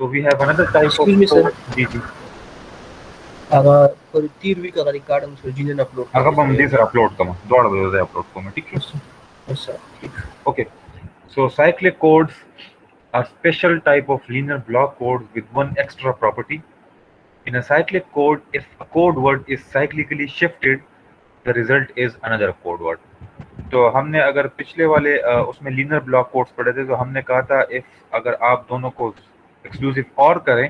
So we have another type of Excuse me, sir. code. Ji ji. For तीर का recording से जिन्हें upload अगर हम दिस अपलोड कम दौड़ दे अपलोड को मैं ठीक है. Yes sir. Okay. So cyclic codes are special type of linear block codes with one extra property. In a cyclic code, if a code word is cyclically shifted, the result is another code word. तो हमने अगर पिछले वाले उसमें linear block codes पढ़े थे तो हमने कहा था इफ अगर आप दोनों को एक्सक्लूसिव और करें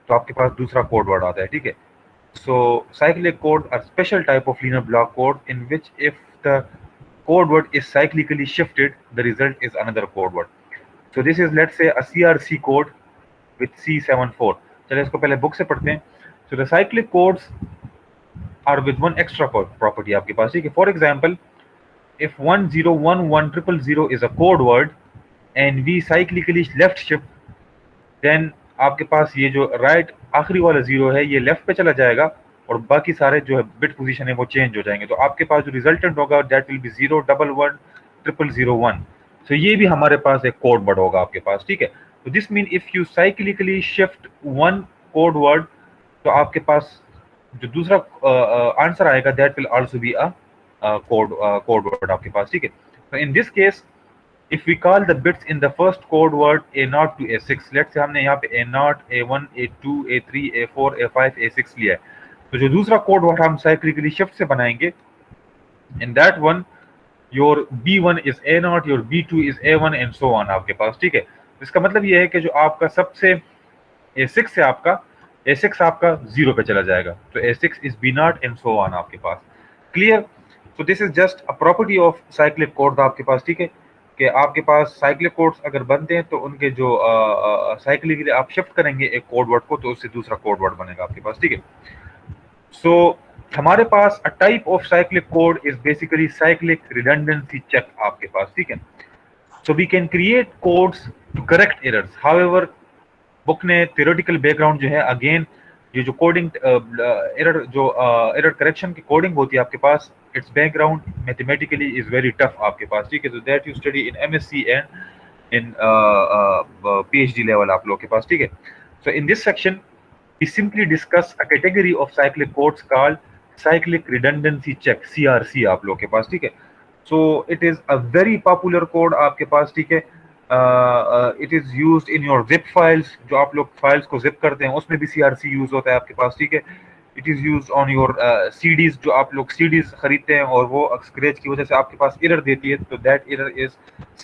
तो आपके पास दूसरा कोड वर्ड आता है ठीक है. सो cyclic codes are special type of linear block code in which if the code word is cyclically shifted, the result is another code word. So this is let's say a CRC code with C74. चलिए इसको पहले book से पढ़ते हैं. So the cyclic codes are with one extra property आपके पास ठीक है. For example, if 1011000 is a code word and we cyclically left shift, then आपके पास ये जो राइट आखिरी वाला जीरो है ये लेफ्ट पे चला जाएगा और बाकी सारे जो है बिट पोजीशन है वो चेंज हो जाएंगे. तो आपके पास जो रिजल्टेंट होगा दैट विल बी 0111001. सो ये भी हमारे पास एक कोड वर्ड होगा आपके पास ठीक है. तो this mean if you cyclically shift one code word तो आपके पास जो दूसरा आंसर आएगा that will also be a code word आपके पास ठीक है. तो in this case if we call the bits in the first code word A0 to A6, let's say हमने यहाँ पे A0, A1, A2, A3, A4, A5, A6 लिया है. तो जो दूसरा कोड वर्ड हम साइक्लिकली शिफ्ट से बनाएंगे in that one your B1 is A0, your B2 is A1 and so on आपके पास ठीक है. इसका मतलब ये है कि जो आपका सबसे A6 से आपका A6 आपका 0 पे चला जाएगा. तो A6 is B0 and so on आपके पास. Clear. So this is just a property of cyclic code आपके पास ठीक है कि आपके पास साइक्लिक कोड्स अगर बनते हैं तो उनके जो साइक्लिकली आप शिफ्ट करेंगे एक कोड वर्ड को तो उससे दूसरा कोड वर्ड बनेगा आपके पास ठीक है. सो हमारे पास a type of cyclic code is basically cyclic redundancy check आपके पास ठीक है. So we can create codes to correct errors. However book ने थ्योरेटिकल बैकग्राउंड जो है अगेन ये जो कोडिंग एरर जो एरर करेक्शन की कोडिंग होती है आपके पास it's background mathematically is very tough आपके पास ठीक है. So that you study in MSc and in PhD level आप लोग के पास ठीक है. So in this section we simply discuss a category of cyclic codes called cyclic redundancy check CRC आप लोग के पास ठीक है. So it is a very popular code आपके पास ठीक है. It is used in your zip files. जो आप लोग फाइल्स को जिप करते हैं उसमें भी सीआरसी यूज होता है आपके पास ठीक है. It is used on your CDs. जो आप लोग सीडीज खरीदते हैं और वो स्क्रैच की वजह से आपके पास एरर देती है तो that error is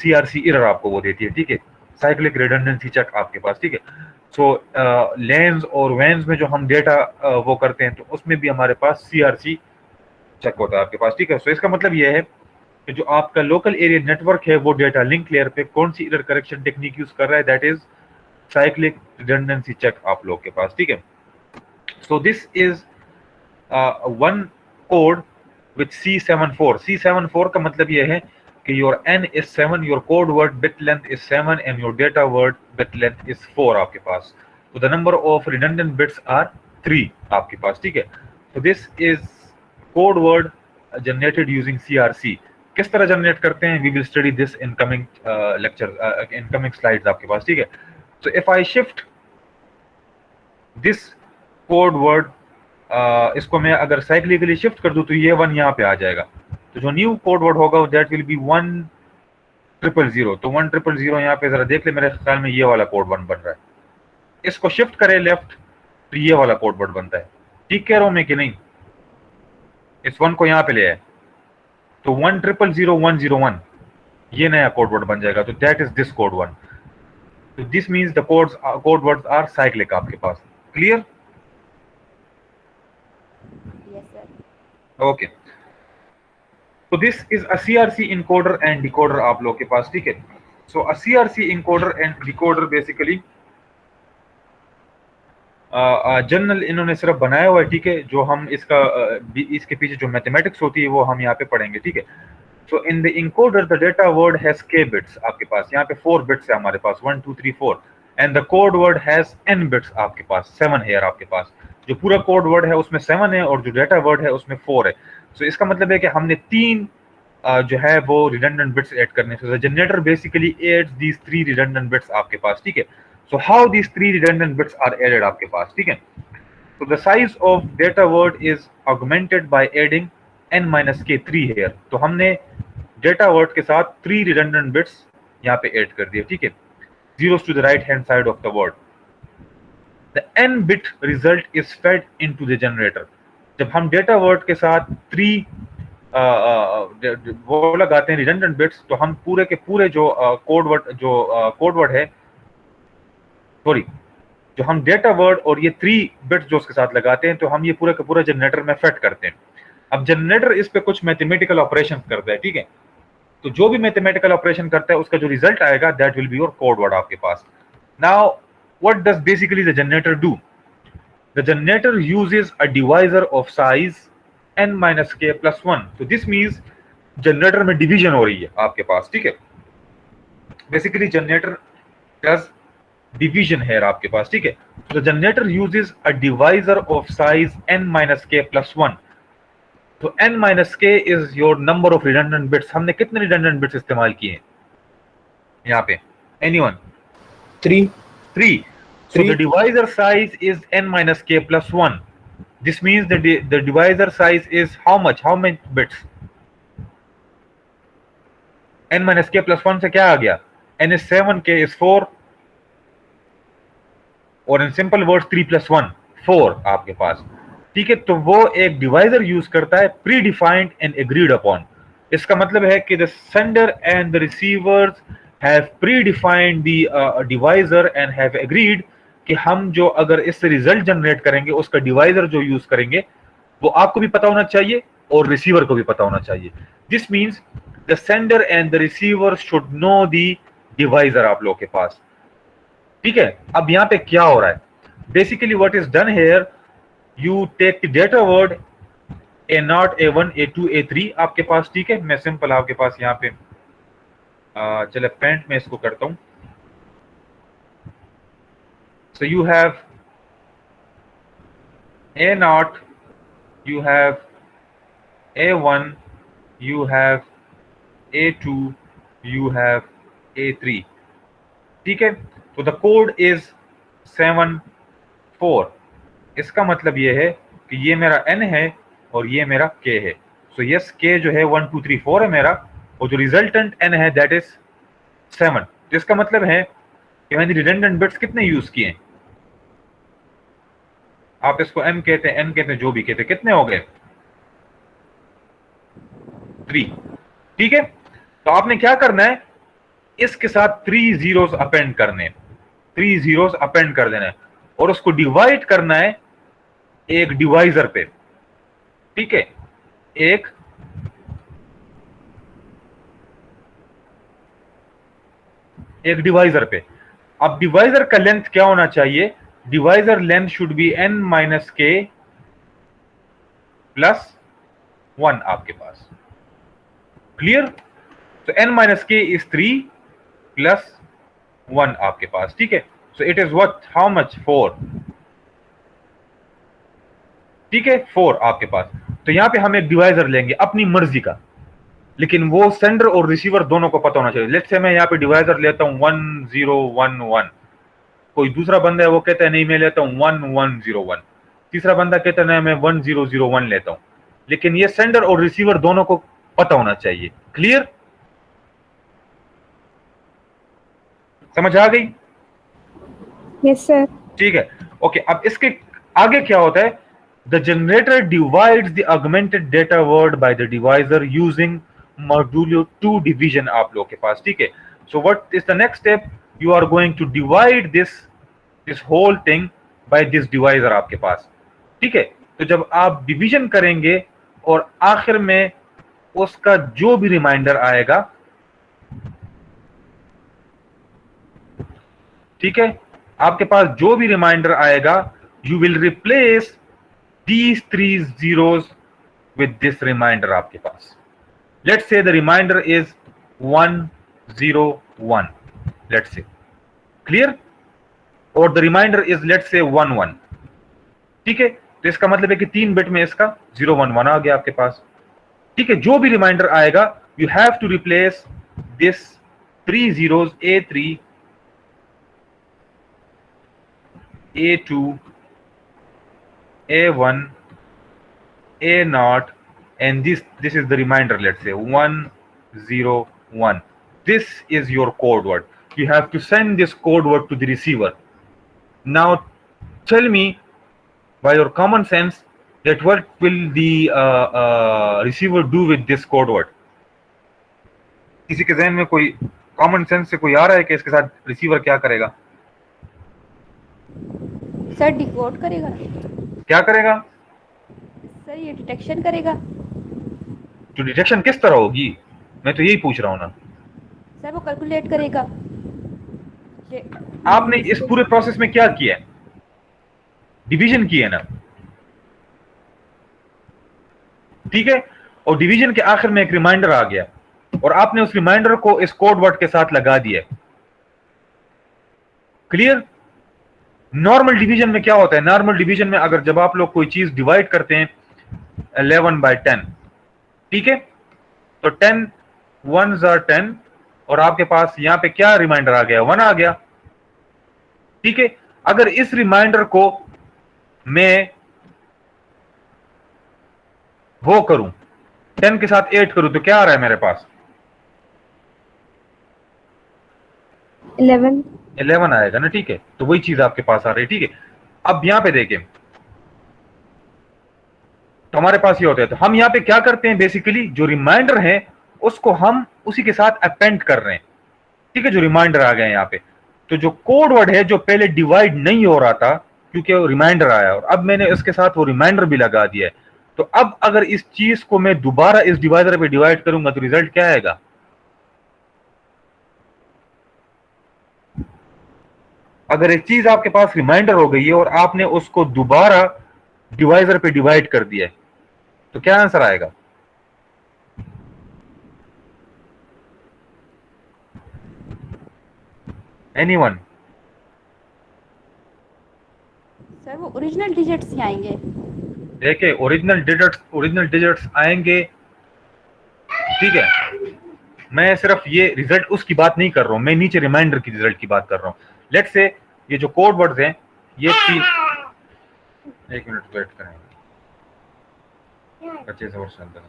CRC error आपको वो देती है ठीक है. साइक्लिक रिडंडेंसी चेक आपके पास ठीक है. सो लेंस और वैन्स में जो हम डेटा वो करते हैं तो उसमें भी हमारे पास सीआरसी चेक होता है आपके पास ठीक है. सो इसका मतलब ये है कि जो आपका लोकल एरिया नेटवर्क है वो डेटा लिंक लेयर पे कौन सी एरर करेक्शन टेक्निक यूज कर रहा है that is cyclic redundancy check आप लोग के पास ठीक है. So this is one code with C74. C74 का मतलब ये है कि your n is 7, your code word bit length is 7 and your data word bit length is 4 आपके पास. तो the number of redundant bits are 3 आपके पास ठीक है. तो this is code word generated using CRC. किस तरह जनरेट करते हैं we will study this in coming lecture in coming slides आपके पास ठीक है. So if I shift this code word इसको मैं अगर साइक्लिकली शिफ्ट कर दूं तो ये 1 यहाँ पे आ जाएगा. तो जो न्यू कोड वर्ड होगा दैट विल बी 1000. तो 1000 यहाँ पे जरा देख ले मेरे ख्याल में ये वाला कोड वर्ड बन रहा है. इसको शिफ्ट करें लेफ्ट तो ये वाला कोड वर्ड बनता है. ठीक कह रहा हूं मैं कि नहीं. इस 1 को यहाँ पे ले आए तो 100101 ये नया कोड वर्ड बन जाएगा. तो that is this code word. तो this means the code words are cyclic आपके पास. क्लियर. ओके. तो this is a CRC encoder and decoder आप लोग के पास ठीक है. So a CRC encoder and decoder basically general इन्होंने सिर्फ बनाया हुआ है ठीक है. जो हम इसके पीछे जो मैथमेटिक्स होती है वो हम यहाँ पे पढ़ेंगे ठीक है. So in the encoder the data word has k bits आपके पास. यहाँ पे 4 बिट्स है हमारे पास 1 2 3 4 and the code word has n bits आपके पास 7 है आपके पास. जो पूरा कोड वर्ड है उसमें 7 है और जो डेटा वर्ड है उसमें 4 है. सो इसका मतलब है कि हमने 3 जो है वो रिडंडेंट बिट्स ऐड करने. So the generator basically adds these 3 redundant bits आपके पास ठीक है. So how these 3 redundant bits are added आपके पास, ठीक है। तो the size of data word is augmented by adding n minus k 3 hair. तो हमने डेटा वर्ड के साथ 3 रिडंडेंट बिट्स यहाँ पे ऐड कर दिए, ठीक है, zeros to the right hand side of the word. The n bit result is fed into the generator. जब हम डेटा वर्ड के साथ 3 वो लगाते हैं रिडंडेंट बिट्स, तो हम पूरे के पूरे जो कोड वर्ड है, सॉरी, जो हम डेटा वर्ड और ये 3 बिट्स जो उसके साथ लगाते हैं, तो हम ये पूरे का पूरा जनरेटर में फेड करते हैं। अब जनरेटर इस पे कुछ मैथमेटिकल ऑपरेशन करता है, ठीक है। तो जो भी मैथमेटिकल ऑपरेशन करता है उसका जो रिजल्ट आएगा that will be your code word आपके पास। Now what does basically the generator do? The generator uses a divisor of size n minus k plus 1. तो दिस मीन्स जनरेटर में डिवीजन हो रही है आपके पास, ठीक है। बेसिकली जनरेटर डज डिवीजन है आपके पास, ठीक है। The generator uses a divisor of size n minus k plus 1. तो n minus k is your number of redundant bits. हमने कितने रिडंडेंट बिट्स इस्तेमाल किए हैं यहाँ पे? Anyone? 3. 3. So the divisor size is n minus k plus 1. This means the divisor size is how much? How many bits? n minus k plus 1 से क्या आ गया? n is 7, k is 4, और in simple words 3 plus 1 4 आपके पास, ठीक है। तो वो एक डिवाइजर यूज करता है predefined and agreed upon. इसका मतलब है कि the sender and the receivers have predefined the divisor and have agreed कि हम जो अगर इससे रिजल्ट जनरेट करेंगे उसका डिवाइजर जो यूज करेंगे वो आपको भी पता होना चाहिए और रिसीवर को भी पता होना चाहिए। This means the sender and the receiver should know the divisor आप लोगों के पास, ठीक है। अब यहाँ पे क्या हो रहा है? Basically what is done here, you take the data word A0, A1, A2, A3 आपके पास, ठीक है। मैं सिंपल आपके पास यहाँ पे चले पेंट में इसको करता हूं। So you have A0, you have A1, you have A2, you have A3, ठीक है। तो द कोड इज 7 4। इसका मतलब ये है कि ये मेरा n है और ये मेरा k है। सो यस, k जो है 1 2 3 4 है मेरा, और जो रिजल्टेंट n है दैट इज 7। तो इसका मतलब है कि मैंने रिडंडेंट बिट्स कितने यूज किए हैं? आप इसको m कहते हैं, n कहते हैं, जो भी कहते हैं, कितने हो गए? 3, ठीक है। तो आपने क्या करना है, इसके साथ 3 जीरोस अपेंड करने, 3 जीरोस अपेंड कर देना है और उसको डिवाइड करना है एक डिवाइजर पे, ठीक है, एक डिवाइजर पे। अब डिवाइजर का लेंथ क्या होना चाहिए? Divisor length should be n minus k plus 1 आपके पास, क्लियर? तो n minus k is 3 plus 1 आपके पास, ठीक है। So it is what, how much? 4, ठीक है, 4 आपके पास। तो यहां पे हम एक डिवाइजर लेंगे अपनी मर्जी का, लेकिन वो सेंडर और रिसीवर दोनों को पता होना चाहिए। लेट्स से मैं यहाँ पे डिवाइजर लेता हूँ 1011, कोई दूसरा बंदा है वो कहता है नहीं मैं लेता हूँ 1101, तीसरा बंदा कहता है नहीं मैं 1001 लेता हूँ, लेकिन ये सेंडर और रिसीवर दोनों को पता होना चाहिए। क्लियर? समझ आ गई? Yes sir. ठीक है, ओके। अब इसके आगे क्या होता है? The generator divides the augmented data word by the divisor using modulo 2 division आप लोग के पास, ठीक है। So what is the next step? You are going to divide this whole thing by this divisor आपके पास, ठीक है। तो जब आप डिवीजन करेंगे और आखिर में उसका जो भी रिमाइंडर आएगा, ठीक है, आपके पास जो भी रिमाइंडर आएगा, you will replace these 3 zeros with this reminder आपके पास। Let's say the reminder is 101, let's say, clear? और the reminder is let's say 11, ठीक है। तो इसका मतलब है कि 3 बिट में इसका 011 आ गया आपके पास, ठीक है। जो भी रिमाइंडर आएगा you have to replace this 3 zeros A3 A2, A1, A0, and this is the reminder. Let's say 101. This is your code word. You have to send this code word to the receiver. Now tell me, by your common sense, that what will the receiver do with this code word? किसी के ज़हन में कोई common sense से कोई आ रहा है कि इसके साथ रिसीवर क्या करेगा? सर डिकोड करेगा। क्या करेगा? सर ये डिटेक्शन करेगा। तो डिटेक्शन किस तरह होगी? मैं तो यही पूछ रहा हूँ ना। सर वो कैलकुलेट करेगा। आपने इस पूरे प्रोसेस में क्या किया है? डिवीजन की है ना, ठीक है? और डिवीजन के आखिर में एक रिमाइंडर आ गया और आपने उस रिमाइंडर को इस कोड वर्ड के साथ लगा दिया। क्लियर? नॉर्मल डिवीजन में क्या होता है? नॉर्मल डिवीजन में अगर जब आप लोग कोई चीज डिवाइड करते हैं 11/10, ठीक है, तो 10 1s are 10 और आपके पास यहां पे क्या रिमाइंडर आ गया? 1 आ गया, ठीक है? अगर इस रिमाइंडर को मैं वो करूं 10 के साथ 8 करूं तो क्या आ रहा है मेरे पास? 11 आएगा ना, ठीक है? तो वही चीज आपके पास आ रही है, ठीक है? अब यहां पे देखें तो हमारे पास ये होता है, तो हम यहां पे क्या करते हैं? बेसिकली जो रिमाइंडर है उसको हम उसी के साथ अपेंड कर रहे हैं, ठीक है? जो रिमाइंडर आ गए यहां पे, तो जो कोड वर्ड है जो पहले डिवाइड नहीं हो रहा था क्योंकि वो रिमाइंडर आया और अब मैंने उसके साथ वो रिमाइंडर भी लगा दिया है, तो अब अगर इस चीज को मैं दोबारा इस डिवाइडर पे डिवाइड करूंगा तो रिजल्ट क्या आएगा? अगर एक चीज आपके पास रिमाइंडर हो गई है और आपने उसको दोबारा डिवाइजर पे डिवाइड कर दिया है तो क्या आंसर आएगा? एनीवन? सर वो ओरिजिनल डिजिट्स ही आएंगे। देखिए ओरिजिनल डिजिट्स आएंगे, ठीक है? मैं सिर्फ ये रिजल्ट उसकी बात नहीं कर रहा हूं, मैं नीचे रिमाइंडर की रिजल्ट की बात कर रहा हूं। लेट्स से ये जो कोड वर्ड्स हैं ये 3, 1 मिनट वेट करें, अच्छे से वर्ष अंदर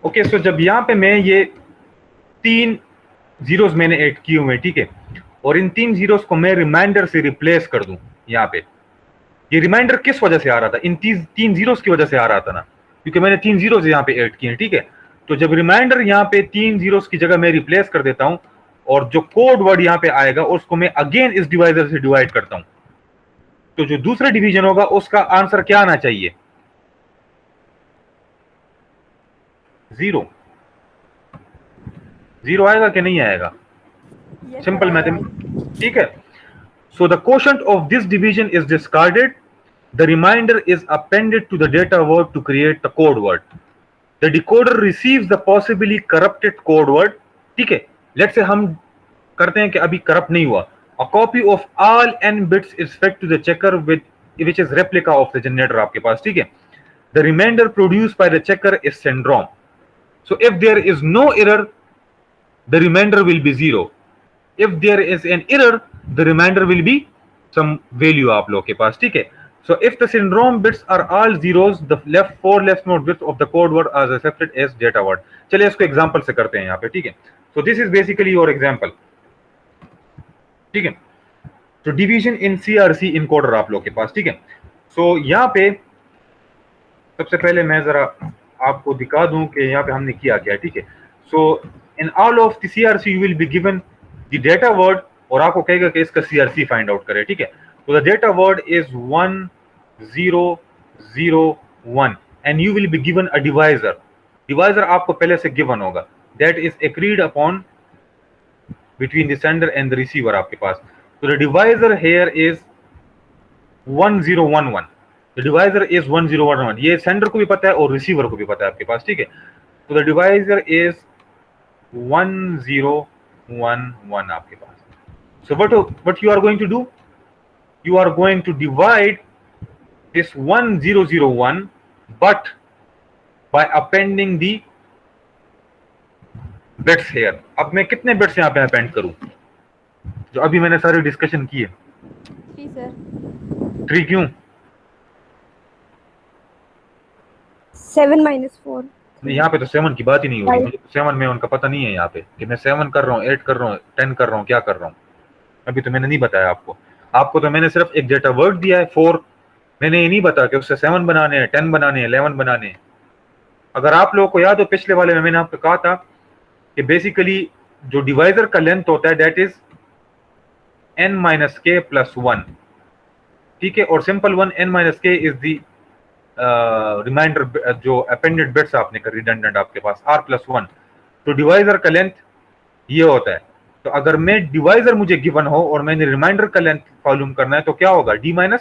ओके। सो जब यहां पे मैं ये 3 जीरोस मैंने ऐड किए हुए हैं, ठीक है, और इन 3 जीरोस को मैं रिमाइंडर से रिप्लेस कर दूं, यहां पे ये रिमाइंडर किस वजह से आ रहा था? इन 3 जीरोस की वजह से आ रहा था ना, क्योंकि मैंने 3 जीरोस यहां पे ऐड किए हैं, ठीक है? तो जब रिमाइंडर यहां पे 3 जीरोस की जगह मैं रिप्लेस कर देता हूं और जो कोड वर्ड यहां पे आएगा उसको मैं अगेन इस डिवाइजर से डिवाइड करता हूं, तो जो दूसरा डिवीजन होगा उसका आंसर क्या आना चाहिए? 0 आएगा कि नहीं आएगा? सिंपल मैथमेटिक्स, ठीक है? So the quotient of this division is discarded. The remainder is appended to the data word to create the code word. The decoder receives the possibly corrupted code word. ठीक है? Let's say हम करते हैं कि अभी corrupt नहीं हुआ. A copy of all n bits is fed to the checker with which is replica of the generator आपके पास, ठीक है? The remainder produced by the checker is syndrome. So if there is no error, the remainder will be 0. If there is an error, the remainder will be some value आप लोगों के पास, ठीक है? So if the syndrome bits are all zeros, the four leftmost bits of the code word are accepted as data word. चलिए इसको example से करते हैं यहाँ पे, ठीक है. So this is basically your example, ठीक है. तो डिवीजन इन CRC इनकोडर आप लोग के पास, ठीक है. So यहाँ पे सबसे पहले मैं जरा आपको दिखा दूं कि यहाँ पे हमने किया क्या है, ठीक है. So in all of the CRC you will be given the data word और आपको कहेगा कि इसका CRC फाइंड आउट करे, ठीक है. So the data word is 1001 and you will be given a divisor. Divisor आपको पहले से given होगा, that is agreed upon between the sender and the receiver आपके पास. So the divisor here is 1011. The divisor is 1011. ये sender को भी पता है और receiver को भी पता है आपके पास, ठीक है. So the divisor is 1011 आपके पास. So what you are going to do? You are going to divide this 1001 but by appending the bits here. अब मैं कितने bits यहाँ पे append करूं जो अभी मैंने सारे डिस्कशन किए? 3 सर. 3 क्यों? 7 minus 4. नहीं, यहाँ पे तो 7 की बात ही नहीं हो रही. मुझे 7 में उनका पता नहीं है यहाँ पे कि मैं 7 कर रहा हूँ, 8 कर रहा हूँ, 10 कर रहा हूँ, क्या कर रहा हूँ. अभी तो मैंने नहीं बताया आपको. आपको तो मैंने सिर्फ एक डेटा वर्ड दिया है 4. मैंने ये नहीं बताया कि उससे 7 बनाने हैं, 10 बनाने हैं, 11 बनाने हैं. अगर आप लोगों को याद हो पिछले वाले में मैंने आपको कहा था कि बेसिकली जो डिवाइजर का लेंथ होता है दैट इज n-k+1, ठीक है. और simple one n-k is the remainder जो अपेंडेड बिट्स आपने कर रिडंडेंट आपके पास r+1. तो डिवाइजर का लेंथ ये होता है. तो अगर मैं डिवाइजर मुझे गिवन हो और मैंने रिमाइंडर का लेंथ मालूम करना है तो क्या होगा? d-1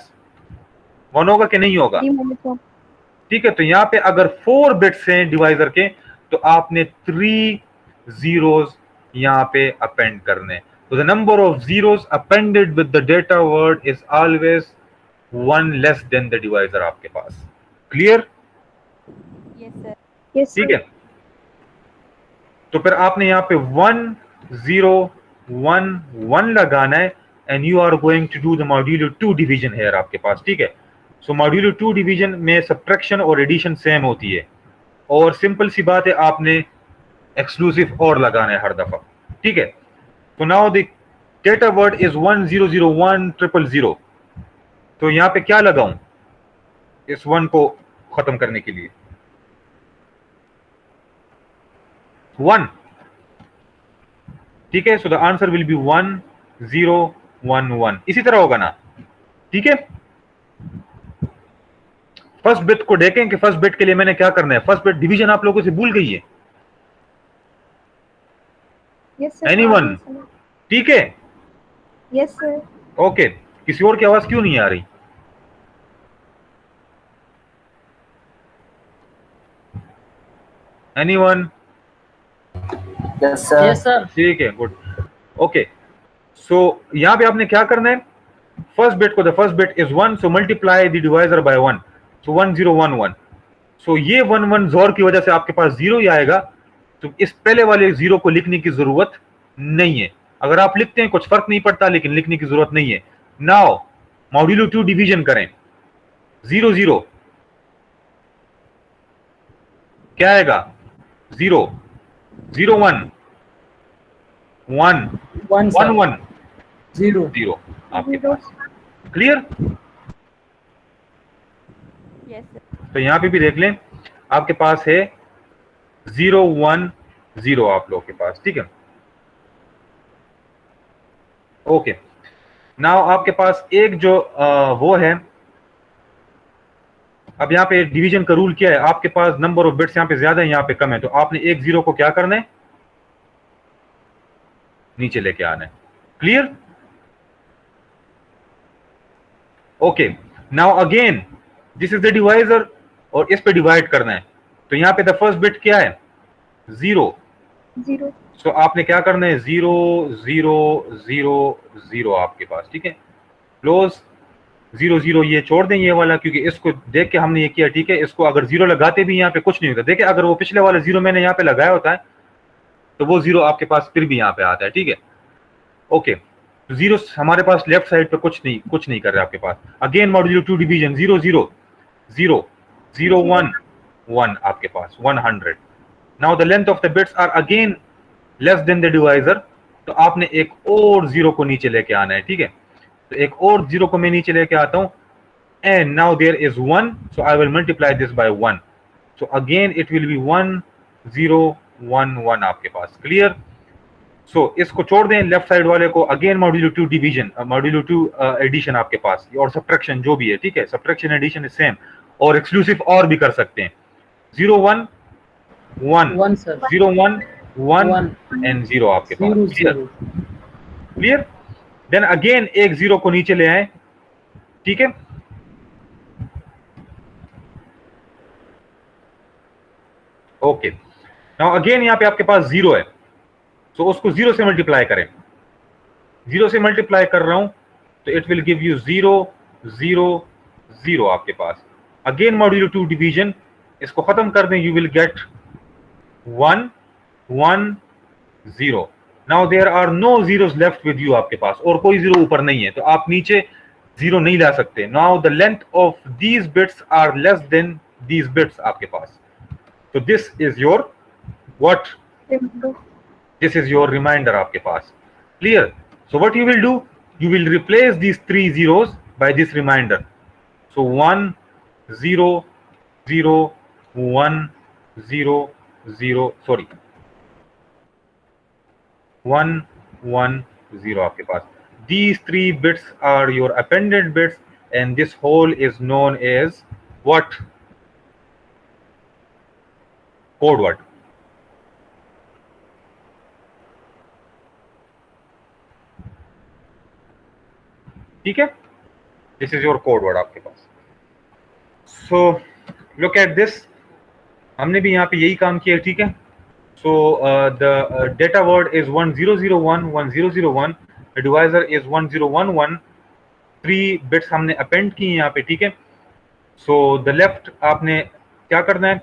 होगा कि नहीं होगा? ठीक है. तो यहाँ पे अगर 4 बिट्स हैं डिवाइजर के तो आपने 3 zeros यहाँ पे अपेंड करने. तो the number of zeros appended with the data word is always 1 less than the divisor आपके पास. क्लियर? Yes sir. Yes, ठीक है. तो फिर आपने यहाँ पे 1011 लगाना है and you are going to do the modulo 2 division here आपके पास, ठीक है. सो modulo 2 डिवीजन में सब्ट्रैक्शन और एडिशन सेम होती है और सिंपल सी बात है आपने एक्सक्लूसिव और लगाना है हर दफा, ठीक है. तो now the data word is 100100. तो यहाँ पे क्या लगाऊं इस 1 को खत्म करने के लिए? 1, ठीक है. So the answer will be 1011. इसी तरह होगा ना, ठीक है. फर्स्ट बिट को देखें कि फर्स्ट बिट के लिए मैंने क्या करना है. फर्स्ट बिट डिवीजन आप लोगों से भूल गई है? Yes, sir. एनीवन? ठीक है. Yes, sir. ओके. किसी और की आवाज क्यों नहीं आ रही? एनीवन? Yes sir. ठीक है, गुड. ओके. सो यहां पे आपने क्या करना है? फर्स्ट बिट को the first bit is 1, so multiply the divisor by 1, so 1011. So ये 11 जोर की वजह से आपके पास 0 ही आएगा. तो इस पहले वाले 0 को लिखने की जरूरत नहीं है. अगर आप लिखते हैं कुछ फर्क नहीं पड़ता, लेकिन लिखने की जरूरत नहीं है. नाउ मॉड्यूलो 2 डिवीजन करें. 0 0 क्या आएगा? 0 0 1 1 1 1 0 0 आपके पास. क्लियर? Yes sir. तो यहां पे भी देख लें आपके पास है 0 1 0 आप लोगों के पास, ठीक है. ओके. नाउ आपके पास एक जो वो है. अब यहाँ पे डिवीजन का रूल क्या है? आपके पास नंबर ऑफ बिट्स यहाँ पे ज्यादा है, यहाँ पे कम है. तो आपने एक 0 को क्या करना है? नीचे लेके आना है. Clear? Okay. Now again this is the divisor और इस पे डिवाइड करना है. तो यहाँ पे द फर्स्ट बिट क्या है? 0. 0. सो आपने क्या करना है? 0 0 0 0 आपके पास, ठीक है. क्लोज. 0 0 ये छोड़ दें ये वाला, क्योंकि इसको देख के हमने ये किया, ठीक है. इसको अगर 0 लगाते भी यहाँ पे कुछ नहीं होता. देखिए अगर वो पिछले वाला 0 मैंने यहाँ पे लगाया होता है तो वो 0 आपके पास फिर भी यहाँ पे आता है, ठीक है. ओके. तो जीरो हमारे पास लेफ्ट साइड पे कुछ नहीं कर रहा है आपके पास। अगेन मॉड्यूलो 2 डिवीजन 0 0 0 0 1 1 आपके पास 100। Now the length of the bits are again less than the divisor, तो आपने एक और जीरो को नीचे लेके आना है, ठीक है। तो एक और जीरो को मैं नीचे लेके आता हूं, and now there is 1, so I will multiply this by 1, so again it will be 1 0 1 1 आपके पास। क्लियर? सो इसको छोड़ दें लेफ्ट साइड वाले को। Again modulo 2 division, modulo 2 addition आपके पास, और सब्ट्रैक्शन जो भी है, ठीक है। सब्ट्रैक्शन एडिशन इज सेम, और एक्सक्लूसिव और भी कर सकते हैं। 0 1 1 1 sir 0 1 1 1 एंड 0 आपके पास। 0 क्लियर? 0 क्लियर? देन अगेन एक जीरो को नीचे ले आए, ठीक है। ओके, नाउ अगेन यहां पे आपके पास जीरो है, तो उसको जीरो से मल्टीप्लाई करें। जीरो से मल्टीप्लाई कर रहा हूं तो इट विल गिव यू 0 0 0 आपके पास। अगेन मॉड्यूलो 2 डिवीजन, इसको खत्म कर दें, you will get 1 1 0। Now there are no zeros left with you, आपके पास और कोई जीरो ऊपर नहीं है, तो आप नीचे जीरो नहीं ला सकते। Now the length of these bits are less than these bits आपके पास, तो this is your what, this is your reminder आपके पास। Clear? So what you will do, you will replace these 3 zeros by this reminder, so 1 0 0 1 0 0, sorry 1 1 0 आपके पास। These 3 bits are your appended bits, and this whole is known as what? Code word। ठीक है, this is your code word आपके पास। So look at this, हमने भी यहाँ पे यही काम किया, ठीक है। So the data word is 1001 1001, the divisor is 1011, 3 bits हमने अपेंड किए यहाँ पे, ठीक है। सो द लेफ्ट आपने क्या करना है,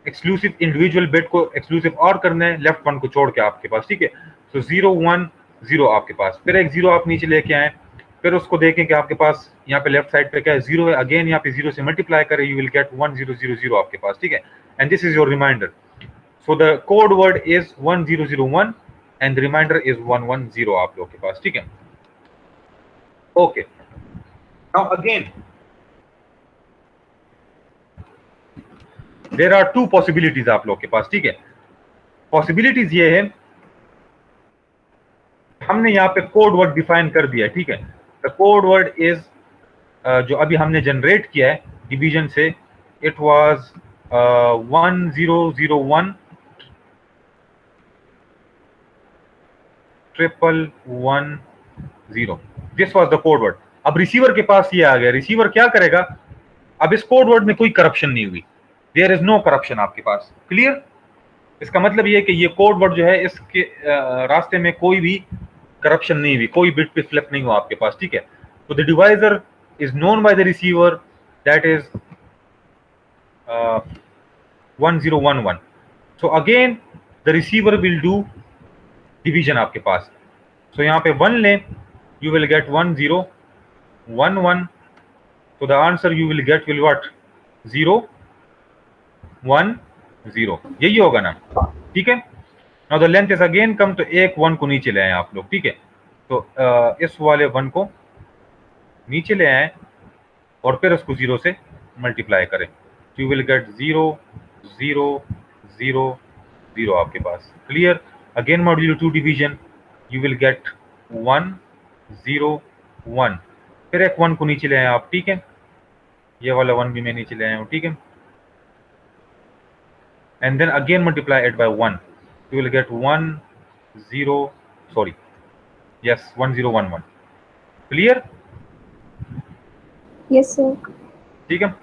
एक्सक्लूसिव इंडिविजुअल बिट को एक्सक्लूसिव और करना है, लेफ्ट वन को छोड़ के आपके पास, ठीक है। सो 0 1 0 आपके पास, फिर एक जीरो आप नीचे लेके आए, फिर उसको देखें कि आपके पास यहाँ पे लेफ्ट साइड पे क्या है, जीरो है। अगेन यहाँ पे जीरो से मल्टीप्लाई करें, यू विल गेट 1 0 0 0 आपके पास, ठीक है। And this is your remainder. So the code word is 1 0 0 1 and the remainder is 1 1 0 आप लोग के पास, ठीक है। Okay, now again there are 2 possibilities आप लोग के पास, ठीक है। पॉसिबिलिटीज ये है, हमने यहाँ पे कोड वर्ड डिफाइन कर दिया है, ठीक है। द कोड वर्ड इज, जो अभी हमने जनरेट किया है डिवीजन से, it was 1 0 0 1 1 1 0, this was the code word. अब रिसीवर के पास ये आ गया, रिसीवर क्या करेगा, अब इस कोड वर्ड में कोई करप्शन नहीं हुई, देयर इज नो करप्शन आपके पास। क्लियर? इसका मतलब ये है कि ये कोड वर्ड जो है, इसके रास्ते में कोई भी करप्शन नहीं हुई, कोई बिट पे फ्लिप नहीं हुआ आपके पास, ठीक है। तो the divisor is known by the receiver, that is 1011। So again the receiver will do division आपके पास। सो यहाँ पे 1 लें, यू विल गेट 1 0 1 1, तो the answer you will gate will what, 0 1 0, यही होगा ना, ठीक है। Now the length is again come, तो एक 1 को नीचे ले आए आप लोग, ठीक है। तो इस वाले 1 को नीचे ले आए और फिर उसको 0 से मल्टीप्लाई करें, यू विल गेट 0 0 0 0 आपके पास। Clear? Again modulo 2 division, you will get 1 0 1, फिर एक 1 को नीचे ले आए आप, ठीक है। ये वाला 1 भी मैं नीचे ले आया हूँ, ठीक है। and then again multiply it by 1, you will get 1 0, sorry, yes, 1 0 1 1। clear? Yes, sir. ठीक है।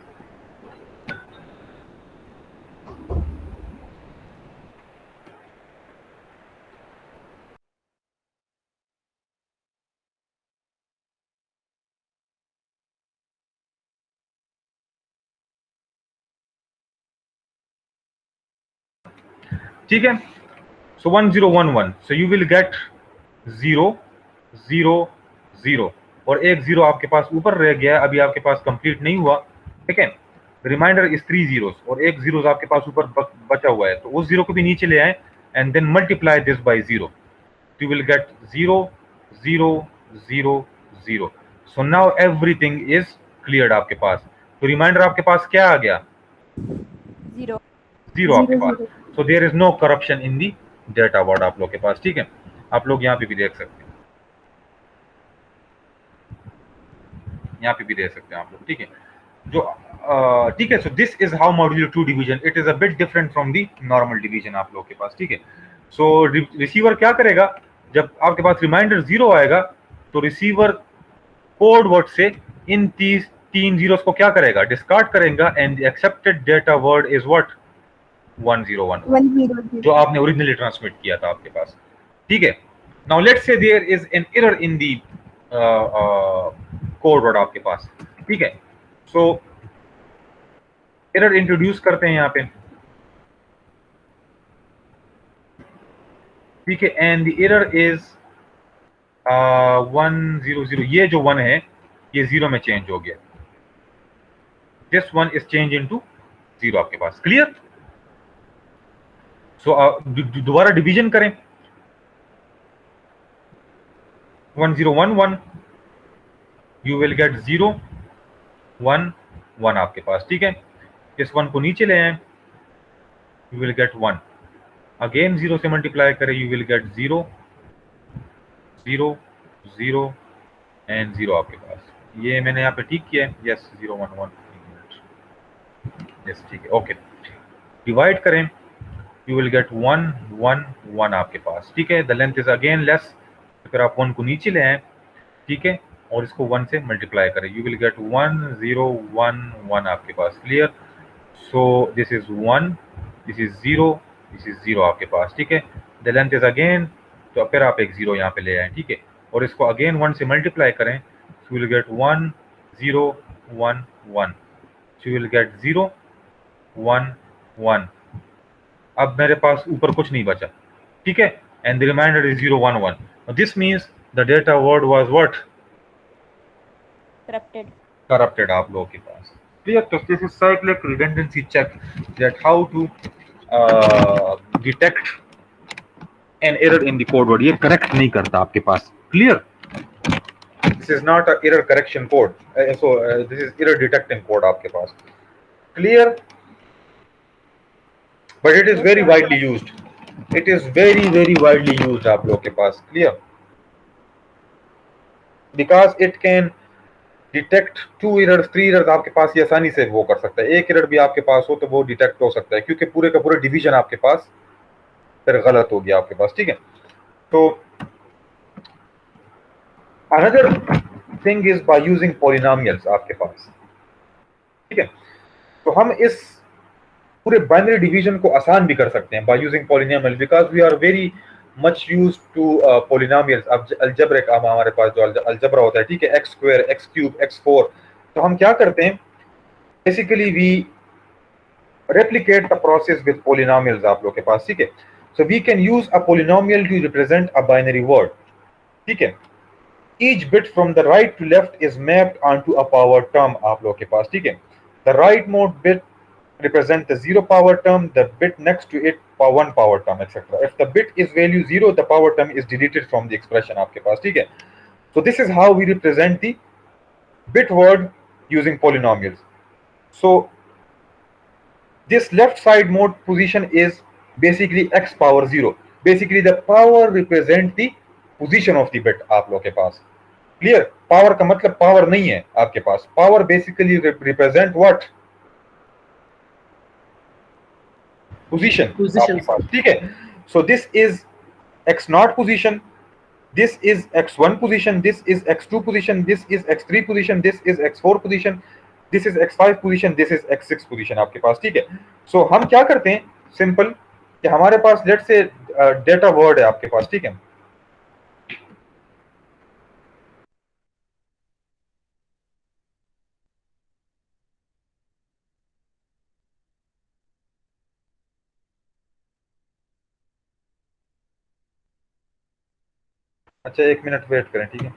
ठीक है, so 1 0 1 1, so you will get 0 0 0 और एक 0 आपके पास ऊपर रह गया, अभी आपके पास कंप्लीट नहीं हुआ, ठीक है। रिमाइंडर इज 3 zeros और एक 0 आपके पास ऊपर बचा हुआ है, तो उस 0 को भी नीचे ले आए and then multiply this by 0, you will get 0 0 0 0. So now everything is cleared आपके पास। तो रिमाइंडर आपके पास क्या आ गया? 0. 0 आपके 0 पास। 0 so there is no corruption in the data word आप लोग के पास, ठीक है। आप लोग यहाँ पे भी देख सकते हैं, यहाँ पे भी देख सकते हैं आप लोग, ठीक है। जो ठीक है। So this is how modular 2 division, it is a bit different from the normal division आप लोग के पास, ठीक है। सो रिसीवर क्या करेगा, जब आपके पास रिमाइंडर 0 आएगा तो रिसीवर कोड वर्ड से इन तीन जीरोस को क्या करेगा, डिस्कार्ड करेगा and accepted data word is what 101, 1 0 जो 0 आपने ओरिजिनली ट्रांसमिट किया था आपके पास, ठीक है। Now let's say there is an error in the code word आपके पास, ठीक है। सो एरर इंट्रोड्यूस करते हैं यहाँ पे, ठीक है। एंड द एरर इज 100, ये जो 1 है ये 0 में चेंज हो गया, दिस 1 इज चेंज इनटू 0 आपके पास, क्लियर। सो दोबारा डिवीजन करें, 1011 यू विल गेट 0 1 1 आपके पास, ठीक है। इस 1 को नीचे ले आए, यू विल गेट 1, अगेन 0 से मल्टीप्लाई करें, यू विल गेट 0 0 0 एंड 0 आपके पास। ये मैंने यहाँ पे ठीक किया है, यस 0 1 1, यस ठीक है, ओके। डिवाइड करें, यू विल गेट 1 1 1 आपके पास, ठीक है। The length is again less, फिर आप 1 को नीचे ले आए, ठीक है, और इसको 1 से मल्टीप्लाई करें, यू विल गेट 1 0 1 1 आपके पास, clear. So this is 1, this is 0, this is 0 आपके पास, ठीक है। द लेंथ इज अगेन, तो फिर आप एक 0 यहाँ पे ले आए, ठीक है, और इसको अगेन 1 से मल्टीप्लाई करें, you will get 1 0 1 1, you will gate 0 1 1। अब मेरे पास ऊपर कुछ नहीं बचा, ठीक है, and the remainder is 0 1 1। This means the data word was what, Corrupted. corrupted आप लोगों के पास, क्लियर। तो this is cyclic redundancy check, that how to detect an error in the code word. ये करेक्ट नहीं करता आपके पास, clear. This is not a error correction code, so this is error detecting code आपके पास, clear. But it is very widely used, it is very widely used आप लोगों के पास, clear, because it can detect 2 errors 3 errors आपके पास, ये आसानी से वो कर सकता है। एक एरर भी आपके पास हो तो वो डिटेक्ट हो सकता है, क्योंकि पूरे का पूरा डिवीजन आपके पास फिर गलत हो गया आपके पास, ठीक है। तो another thing is by using polynomials आपके पास, ठीक है। तो हम इस पूरे बाइनरी डिवीजन को आसान भी कर सकते हैं by using polynomial, because we are very much used to polynomials. अब अलजेब्रिक हमारे पास जो अलजेब्रा होता है, ठीक है, x square x cube x 4, तो हम क्या करते हैं, basically we replicate the process with polynomials आप लोग के पास, ठीक है। So we can use a polynomial to represent a binary word, ठीक है। Each bit from the right to left is mapped onto a power term आप लोग के पास, ठीक है। The rightmost bit represent the 0 power term, the bit next to it 1 power term, etc. If the bit is value 0, the power term is deleted from the expression आपके पास, ठीक है। So this is how we represent the bit word using polynomials. So this left side mode position is basically x power 0. Basically the power represent the position of the bit आप लोग के पास, clear. Power का मतलब power नहीं है आपके पास, power basically represent what, position आपके पास, ठीक है। So this is x nought position, this is x1 position, this is x2 position, this is x3 position, this is x4 position, this is x5 position, this is x6 position आपके पास, ठीक है। सो हम क्या करते हैं, सिंपल, कि हमारे पास लेट से डेटा वर्ड है आपके पास, ठीक है। अच्छा 1 मिनट वेट करें, ठीक है।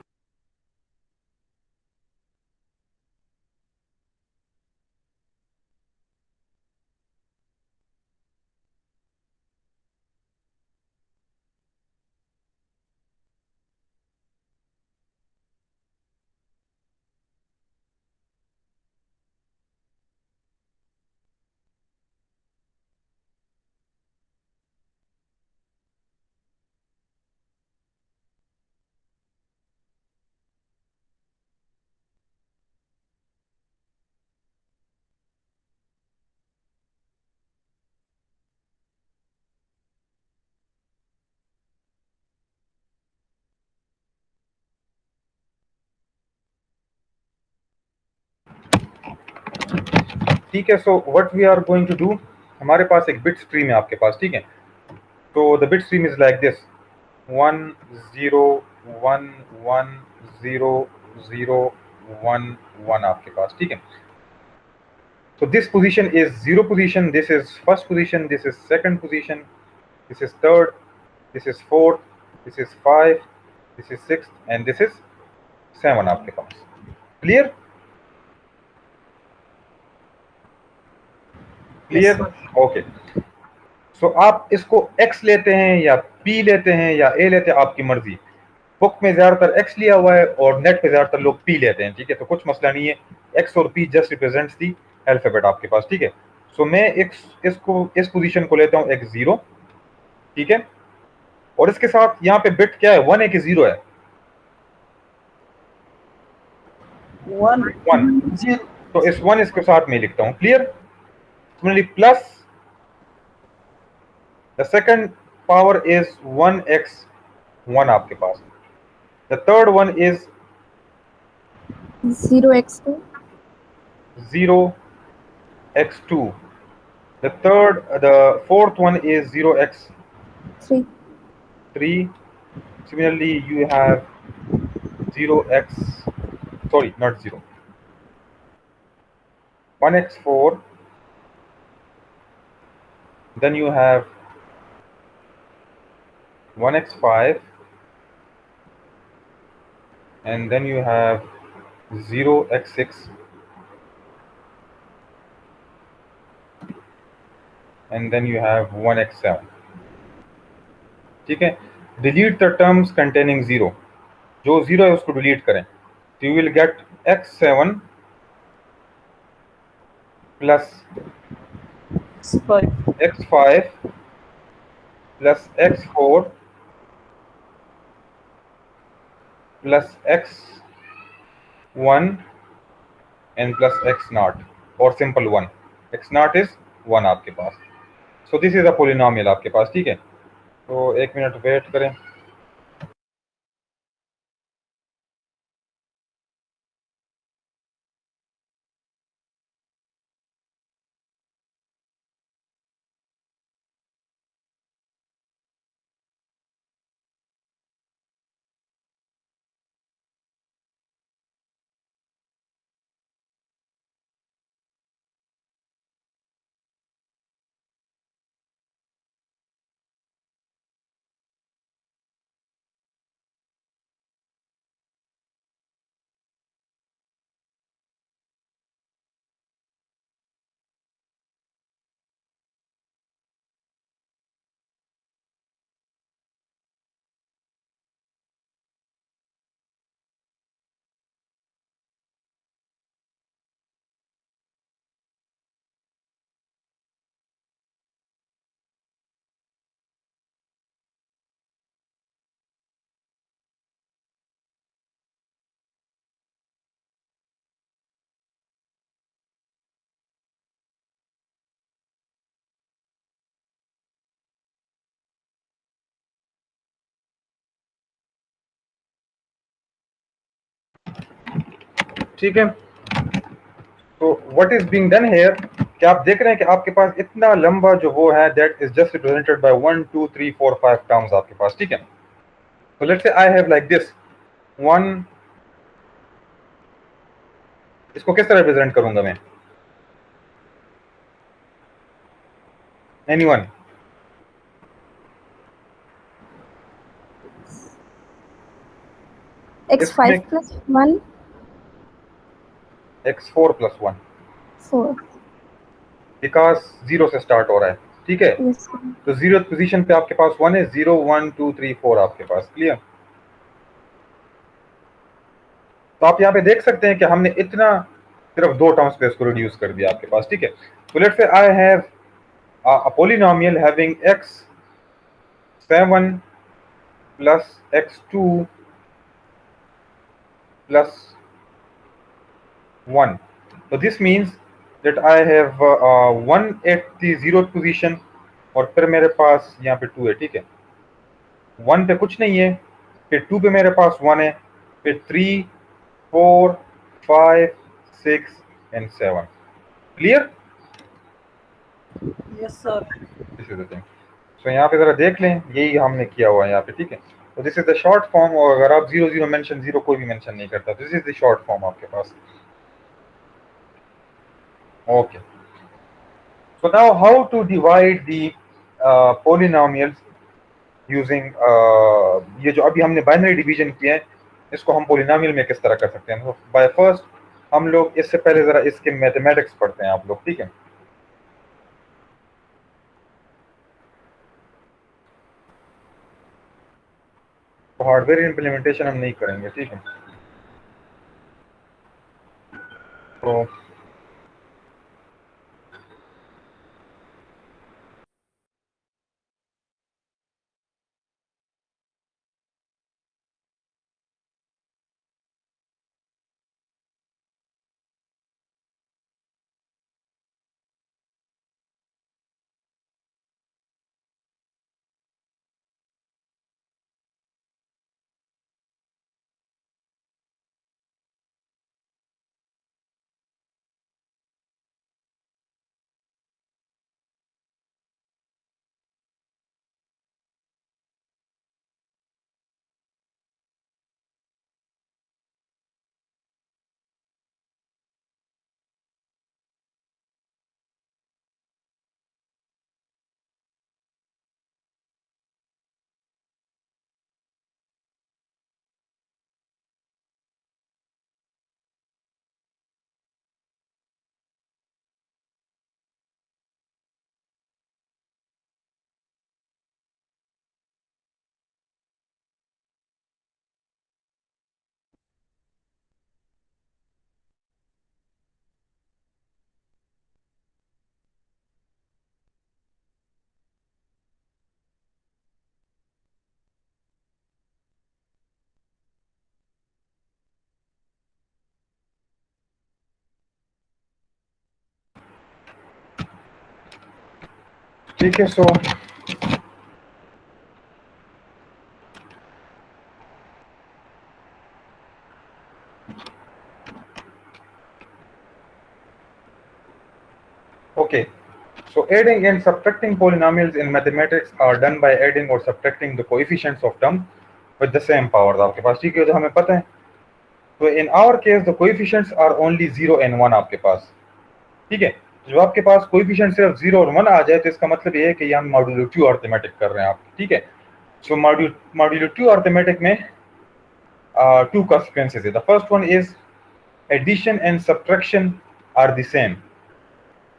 ठीक है, so what we are going to do, हमारे पास एक बिट स्ट्रीम है आपके पास, ठीक है। तो the bit stream is like this 1 0 1 1 0 0 1 1 आपके पास, ठीक है। So this position is 0 position, this is first position, this is second position, this is third, this is fourth, this is 5, this is 6 and this is 7 आपके पास। Clear? Clear? Okay. सो आप इसको x लेते हैं या p लेते हैं या a लेते हैं, आपकी मर्जी। बुक में ज्यादातर x लिया हुआ है और नेट पे ज्यादातर लोग p लेते हैं, ठीक है। तो कुछ मसला नहीं है, x और p जस्ट रिप्रेजेंट्स दी अल्फाबेट आपके पास, ठीक है। सो मैं इसको इस पोजीशन को लेता हूं x0, ठीक है। और इसके साथ यहाँ पे बिट क्या है, 1 है कि 0 है? 1। तो इस 1 इसके साथ में लिखता हूं, clear. Similarly plus the second power is 1x1 आपके पास। The third one is 0x2 0x2। the fourth one is 0x3। 3 Similarly you have 0x, sorry not 0, 1x4, then you have 1x5, and then you have 0x6, and then you have 1x7, ठीक है। Delete the terms containing 0, जो 0 है उसको delete करें, तो you will get x7 plus x5 plus x4 plus x1 and plus x0 और simple 1। x0 is 1 आपके पास। So this is a polynomial आपके पास, ठीक है। तो 1 मिनट वेट करें। ठीक है, तो what is being done here, क्या आप देख रहे हैं कि आपके पास इतना लंबा जो वो है, that is just represented by 1 2 3 4 5 terms आपके पास, ठीक है। तो let's say I have like this 1, इसको किस तरह रिप्रेजेंट करूंगा मैं? Anyone? x5 plus 1 x4 plus 1 4. Because 0 से स्टार्ट हो रहा है, ठीक है। Yes sir. तो 0th पोजीशन पे आपके पास 1 है, 0 1 2 3 4 आपके पास, क्लियर। तो आप यहाँ पे देख सकते हैं कि हमने इतना सिर्फ 2 टर्म्स पे इसको रिड्यूस कर दिया आपके पास, ठीक है। तो let's say I have a polynomial having x7 plus x2 plus 1. So this means that I have 1 at the 0th position और फिर मेरे पास यहाँ पे 2 है, ठीक है। 1 पे कुछ नहीं है, फिर 2 पे मेरे पास 1 है, फिर 3 4 5 6 and 7, clear. Yes sir. This is the thing. सो यहाँ पे जरा देख लें, यही हमने किया हुआ है यहाँ पे, ठीक है। तो this is the short form, और अगर आप 0 0 मेंशन 0 कोई भी मेंशन नहीं करता, this is the short form आपके पास। Okay, so now how to divide the polynomials using ये जो अभी हमने बाइनरी डिवीजन किया है, इसको हम पॉलिनोमियल में किस तरह कर सकते हैं। बाय फर्स्ट हम लोग इससे पहले जरा इसके मैथमेटिक्स पढ़ते हैं आप लोग, ठीक है। तो हार्डवेयर इम्प्लीमेंटेशन हम नहीं करेंगे, ठीक है। तो ठीक है, सो okay, so adding and subtracting polynomials in mathematics are done by adding or subtracting the coefficients of term with the same powers आपके पास, ठीक है, जो हमें पता है। तो in our case the coefficients are only 0 and 1 आपके पास, ठीक है। जब आपके पास कोएफिशिएंट सिर्फ 0 और 1 आ जाए तो इसका मतलब ये है कि ये हम मॉड्यूलो 2 अर्थमेटिक कर रहे हैं आप, ठीक है। सो मॉड्यूलो 2 अर्थमेटिक में 2 consequences है। The first one is addition and subtraction are the same.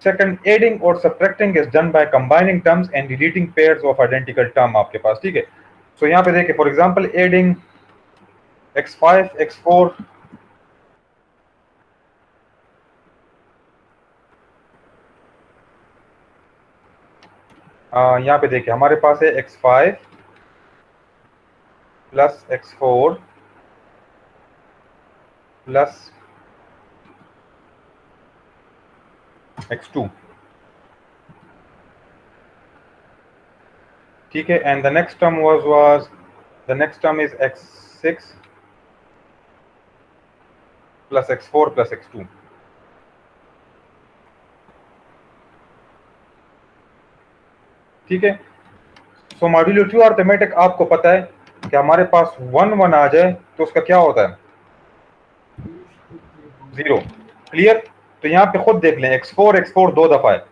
Second, adding और subtracting is done by combining terms and deleting pairs of identical term आपके पास, ठीक है। सो यहाँ पे देखिए, for example adding x5 x4 यहाँ पे देखिए हमारे पास है x5 plus x4 plus x2, ठीक है। And the next term the next term is x6 plus x4 plus x2, ठीक है। सो मॉड्यूलो 2 अर्थमेटिक आपको पता है कि हमारे पास 1 1 आ जाए तो उसका क्या होता है, 0, क्लियर। तो यहाँ पे खुद देख लें, x4 2 दफा है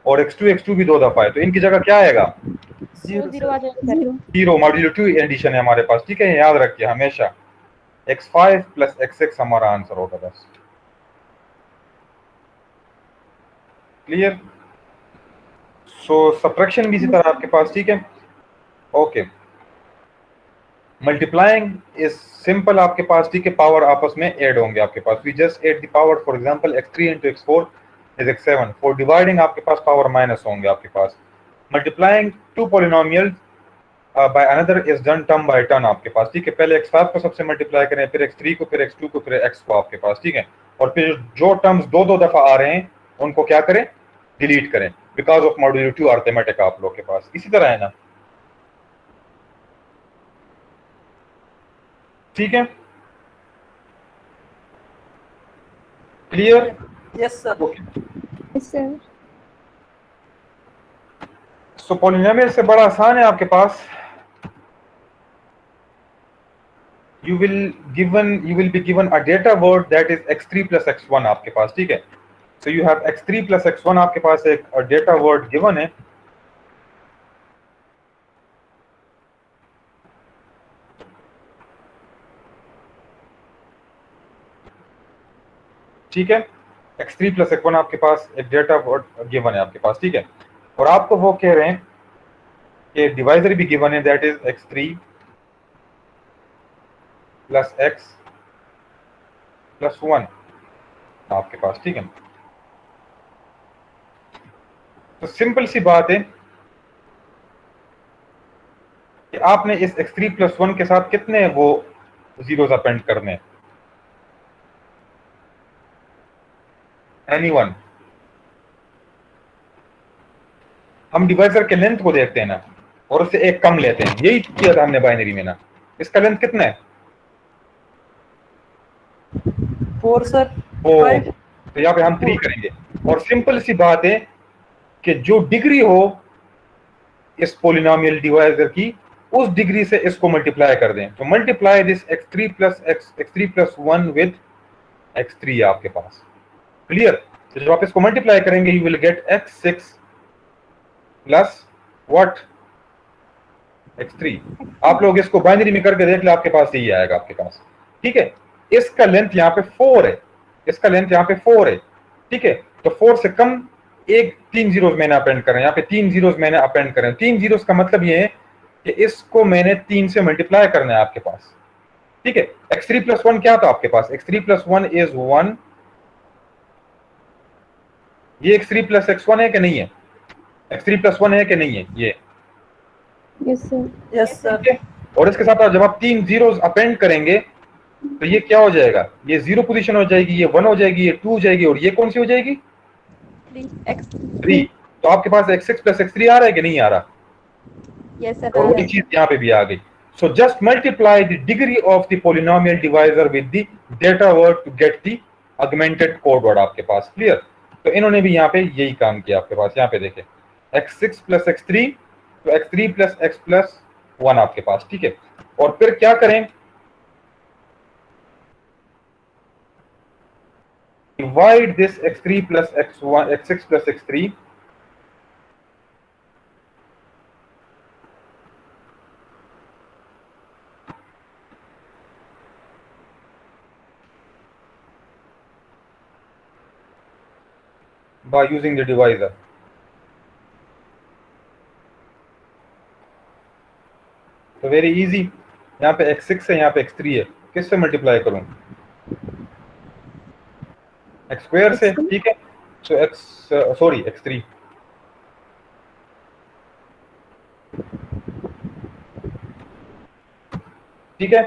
और x2 भी 2 दफा है, तो इनकी जगह क्या आएगा, 0 0. जीरो। मॉड्यूलो 2 एडिशन है हमारे पास, ठीक है, याद रखिए हमेशा। x5 प्लस x6 हमारा आंसर होगा बस। क्लियर? सो सब्ट्रैक्शन भी इसी तरह आपके पास, ठीक है। ओके, मल्टीप्लाइंग इज सिंपल आपके पास, ठीक है, पावर आपस में ऐड होंगे आपके पास। We just add the power, for example x3 into x4 is x7। For dividing आपके पास पावर माइनस होंगे आपके पास। Multiplying two polynomials by another is done term by term आपके पास, ठीक है। पहले x5 को सबसे मल्टीप्लाई करें, फिर x3 को, फिर x2 को, फिर x को आपके पास, ठीक है। और फिर जो टर्म्स दो दो दफा आ रहे हैं उनको क्या करें, डिलीट करें, बिकॉज ऑफ मॉड्यूलिटी अर्थमेटिक आप लोग के पास इसी तरह है ना, ठीक है। Clear? Yes, sir. Okay, Yes, sir. सो पॉलिनोमियल से बड़ा आसान है आपके पास। you will be given a data word that is x3 plus x1 आपके पास, ठीक है। so you have x3 plus x1 आपके पास एक डेटा वर्ड गिवन है। ठीक है, x3 plus x1 आपके पास एक डेटा वर्ड गिवन है आपके पास, ठीक है। और आपको वो कह रहे हैं कि डिवाइजर भी गिवन है, that is x3 plus x plus 1 आपके पास, ठीक है। तो सिंपल सी बात है कि आपने इस x3 प्लस 1 के साथ कितने वो जीरोस अपेंड करने हैं? एनीवन? हम डिवाइजर के लेंथ को देखते हैं ना, और उससे एक कम लेते हैं, यही किया था हमने बाइनरी में ना। इसका लेंथ कितना है? 4, sir. 4। तो यहाँ पे हम 3 करेंगे। और सिंपल सी बात है कि जो डिग्री हो इस पॉलिनोमियल डिवाइजर की, उस डिग्री से इसको मल्टीप्लाई कर दें। तो multiply this x3 plus 1 with x3 आपके पास। क्लियर? तो जब आप इसको मल्टीप्लाई करेंगे you will gate x6 plus what, x3। आप लोग इसको बाइनरी में करके देख ले, आपके पास यही आएगा आपके पास, ठीक है। इसका लेंथ यहाँ पे 4 है, इसका लेंथ यहाँ पे 4 है, ठीक है। तो 4 से कम एक 3 जीरोस मैंने अपेंड करें, यहाँ पे 3 जीरोस मैंने अपेंड करें। 3 जीरोस का मतलब ये है कि इसको मैंने 3 से मल्टीप्लाई करना है आपके पास, ठीक है। x3 प्लस 1 क्या था आपके पास? x3 plus 1 is 1। ये x3 प्लस x1 है कि नहीं है? x3 प्लस 1 है कि नहीं है ये? Yes, sir. Yes, sir. और इसके साथ जब आप 3 जीरोस अपेंड करेंगे तो ये क्या हो जाएगा? ये 0 पोजीशन हो जाएगी, ये 1 हो जाएगी, ये 2 हो जाएगी, और ये कौन सी हो जाएगी? 3। तो आपके पास x6 प्लस x3 आ रहा है कि नहीं आ रहा? Yes, sir. और वही चीज यहाँ पे भी आ गई। So just multiply the degree of the polynomial divisor with the data word to get the augmented code word आपके पास। क्लियर? तो इन्होंने भी यहाँ पे यही काम किया आपके पास। यहाँ पे देखें x6 प्लस x3, तो x3 प्लस x प्लस 1 आपके पास, ठीक है। और फिर क्या करें? divide this x3 plus x1, x6 plus x3 by using the divisor। तो वेरी इजी, यहाँ पे x6 है, यहाँ पे x3 है, किससे मल्टीप्लाई करूं? x स्क्वायर से, ठीक है। सो x3, ठीक है।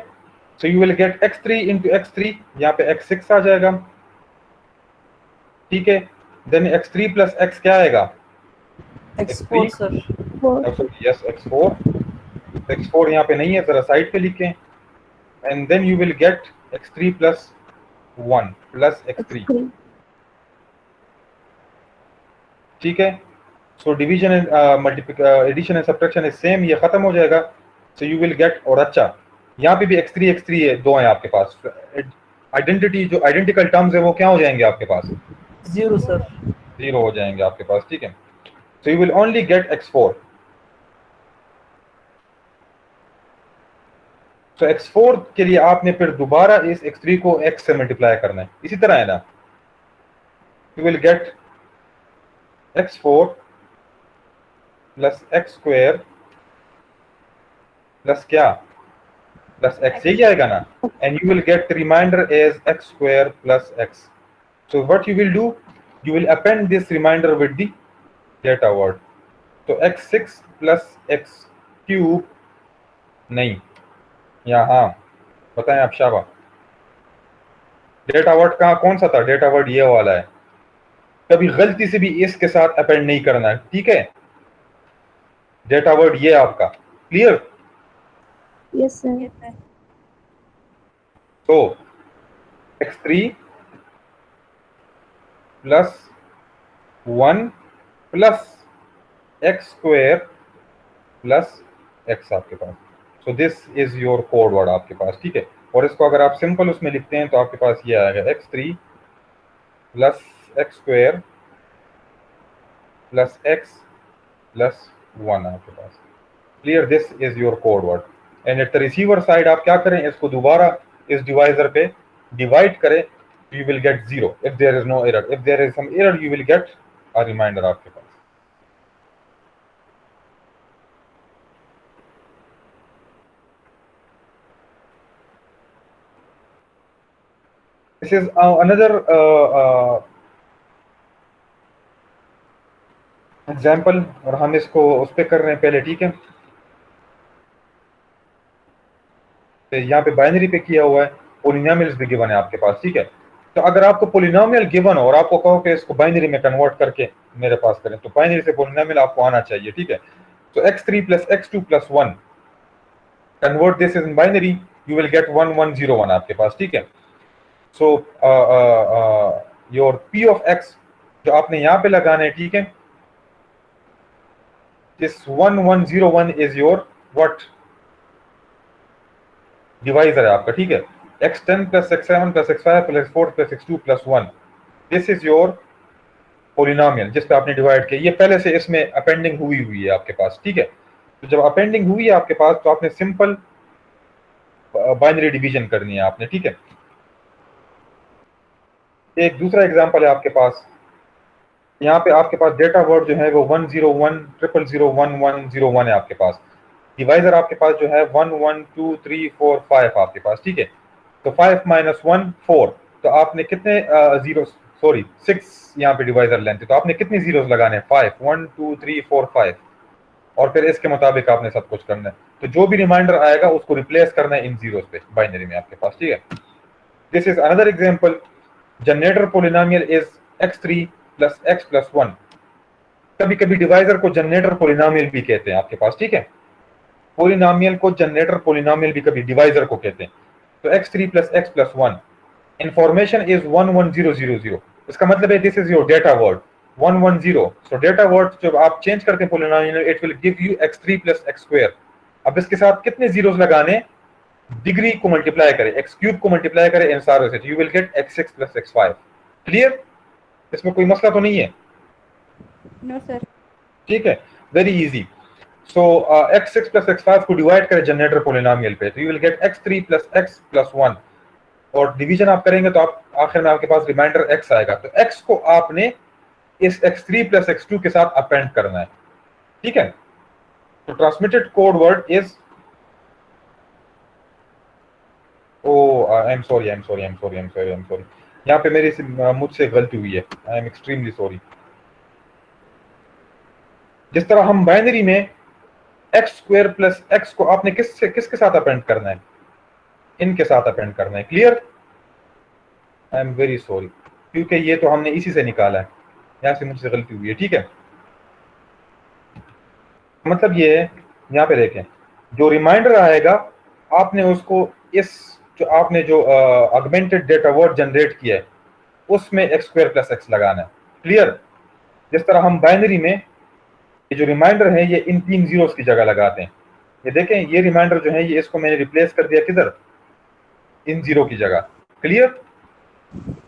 So you will get x3 into x3, यहाँ पे x6 आ जाएगा, ठीक है। देन x3 प्लस x क्या आएगा? x4, sir. Yes x4। x4 यहाँ पे नहीं है, जरा साइड पे लिखें। And then you will get x3 plus 1 plus x3, ठीक है। So division and addition and subtraction is same, ये खत्म हो जाएगा। सो यू विल गेट, और अच्छा यहाँ पे भी x3 है, दो है आपके पास। आइडेंटिटी जो आइडेंटिकल टर्म्स है वो क्या हो जाएंगे आपके पास? 0, sir. 0 हो जाएंगे आपके पास, ठीक है। So you will only get x4। तो x4 के लिए आपने फिर दोबारा इस x3 को x से मल्टीप्लाई करना है, इसी तरह है ना। You will get x4 plus x square plus क्या, प्लस x, यही आएगा ना, and you will get remainder as x square plus x. So what you will do, you will append this remainder with the data word. तो x6 plus x cube नहीं, यहाँ बताएं आप शाबा, data word कहाँ, कौन सा था डेटा वर्ड, ये वाला है। कभी गलती से भी इसके साथ अपेंड नहीं करना है, ठीक है। डेटा वर्ड ये आपका, clear? Yes, sir. Yes, sir. तो x3 plus 1 plus x square plus x आपके पास। So this is your code word आपके पास, ठीक है। और इसको अगर आप सिंपल उसमें लिखते हैं तो आपके पास ये आएगा x3 plus x square plus x plus 1 आपके पास। Clear? This is your code word. And at the receiver side आप क्या करें, इसको दोबारा इस डिवाइजर पे डिवाइड करें, you will get 0 if there is no error. If there is some error, you will get a reminder आपके पास। This is another example, और हम इसको उस पे कर रहे हैं पहले, ठीक है। तो यहाँ पे बाइनरी पे किया हुआ है, पोलिनोमियल्स भी गिवन है आपके पास, ठीक है। तो अगर आपको पोलिनोमियल गिवन हो और आपको कहो कि इसको बाइनरी में कन्वर्ट करके मेरे पास करें, तो बाइनरी से पोलिनोमियल आपको आना चाहिए, ठीक है। तो x3 plus x2 plus 1, convert this in binary, you will gate 1101 आपके पास, ठीक है। So your p of x जो आपने यहाँ पे लगाना है, ठीक है, this 1101 is your what, divisor है आपका, ठीक है। x10 plus x7 plus x5 plus x4 plus x2 plus 1, this is your polynomial जिस पे आपने डिवाइड किया। ये पहले से इसमें अपेंडिंग हुई है आपके पास, ठीक है। तो जब अपेंडिंग हुई है आपके पास तो आपने सिंपल बाइनरी डिवीजन करनी है आपने, ठीक है। एक दूसरा एग्जांपल है आपके पास, यहाँ पे आपके पास डेटा वर्ड जो है वो 10100011101 है आपके पास। डिवाइजर आपके पास जो है 1 1 2 3 4 5 आपके पास, ठीक है। तो 5 माइनस 1 4, तो आपने कितने जीरो, सॉरी 6 यहाँ पे डिवाइजर लेंथ है, तो आपने कितने जीरोस लगाने हैं, 5 1 2 3 4 5, और फिर इसके मुताबिक आपने सब कुछ करना है। तो जो भी रिमाइंडर आएगा उसको रिप्लेस करना है इन जीरोस पे बाइनरी में आपके पास, ठीक है। This is another example, generator polynomial is x3 plus x plus 1। कभी कभी डिवाइजर को जनरेटर पोलिनोमियल भी कहते हैं आपके पास, ठीक है। पोलिनोमियल को जनरेटर पोलिनोमियल भी कभी डिवाइजर को कहते हैं। तो x3 plus x plus 1, information is 11000, इसका मतलब है this is your data word 110। So data word जब आप चेंज करते हैं polynomial, it will give you x3 plus x square. अब इसके साथ कितने जीरोस लगाने, डिग्री को मल्टीप्लाई करें, x क्यूब को मल्टीप्लाई करें इन सारों से, you will gate x6 plus x5। Clear? इसमें कोई मसला तो नहीं है? No, sir. ठीक है, वेरी इजी। सो x6 प्लस x5 को डिवाइड करें जनरेटर पोलिनोमियल पे, तो you will get x3 plus x plus 1, और डिवीजन आप करेंगे तो आप आखिर में आपके पास रिमाइंडर x आएगा। तो x को आपने इस x3 प्लस x2 के साथ अपेंड करना है, ठीक है। तो transmitted code word is, I am sorry, यहाँ पे मेरी मुझसे गलती हुई है, आई एम एक्सट्रीमली सॉरी। जिस तरह हम बाइनरी में x स्क्वायर प्लस x को आपने किसके साथ अपेंड करना है, इनके साथ अपेंड करना है। Clear? I am very sorry, क्योंकि ये तो हमने इसी से निकाला है, यहाँ से मुझसे गलती हुई है, ठीक है। मतलब ये है, यहाँ पे देखें, जो रिमाइंडर आएगा आपने उसको इस जो आपने जो ऑगमेंटेड डेटा वर्ड जनरेट किया है उसमें x स्क्वायर प्लस x लगाना है। क्लियर? जिस तरह हम बाइनरी में ये जो रिमाइंडर है ये इन 3 जीरोस की जगह लगाते हैं। ये देखें, ये रिमाइंडर जो है ये इसको मैंने रिप्लेस कर दिया किधर, इन 0 की जगह। क्लियर?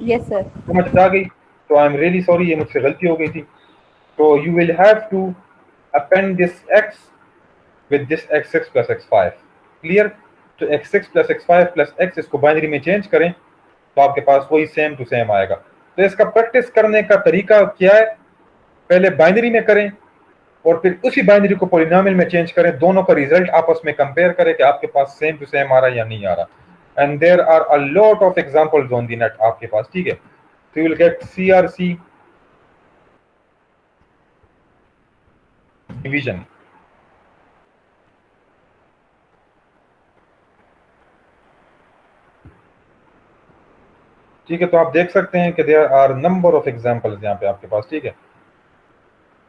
Yes, sir. समझ आ गई? तो आई एम रियली सॉरी, ये मुझसे गलती हो गई थी। तो you will have to append this x with this x6 plus x5। Clear? तो x6 plus x5 plus x इसको बाइनरी में चेंज करें तो आपके पास वही सेम टू सेम आएगा। तो इसका प्रैक्टिस करने का तरीका क्या है, पहले बाइनरी में करें और फिर उसी बाइनरी को पॉलिनोमियल में चेंज करें, दोनों का रिजल्ट आपस में कंपेयर करें कि आपके पास सेम टू सेम आ रहा है या नहीं आ रहा। And there are a lot of examples on the net आपके पास, ठीक है। तो you will get CRC division, ठीक है। तो आप देख सकते हैं कि there are number of examples यहाँ पे आपके पास, ठीक है।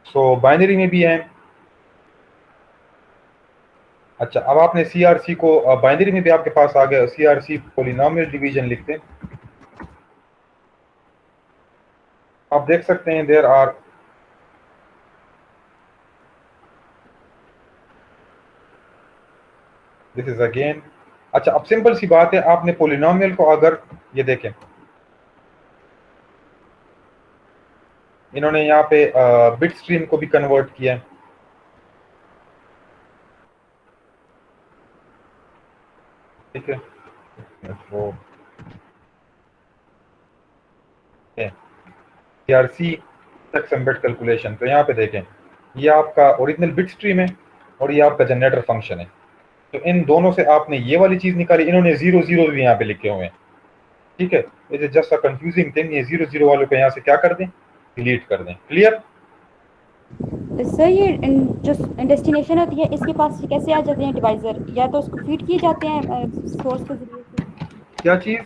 सो बाइनरी में भी है। अच्छा, अब आपने CRC को बाइनरी में भी आपके पास आ गया, CRC पॉलिनोमियल डिवीजन लिखते हैं। आप देख सकते हैं there are this is again. अच्छा, अब सिंपल सी बात है, आपने पॉलिनोमियल को अगर ये देखें, इन्होंने यहाँ पे बिट स्ट्रीम को भी कन्वर्ट किया है, ठीक है। वो CRC टेक्स्ट एम्बेड कैलकुलेशन, तो यहाँ पे देखें ये आपका ओरिजिनल बिट स्ट्रीम है और ये आपका जनरेटर फंक्शन है। तो इन दोनों से आपने ये वाली चीज निकाली, इन्होंने 0 0 भी यहाँ पे लिखे हुए हैं, ठीक है। It is just a confusing thing. ये 0 0 वालों को यहाँ से क्या कर दें, डिलीट कर दें। क्लियर? सर ये जो डेस्टिनेशन होती है इसके पास कैसे आ जाते हैं डिवाइजर, या तो उसको फीड किए जाते हैं सोर्स के जरिए से? क्या चीज?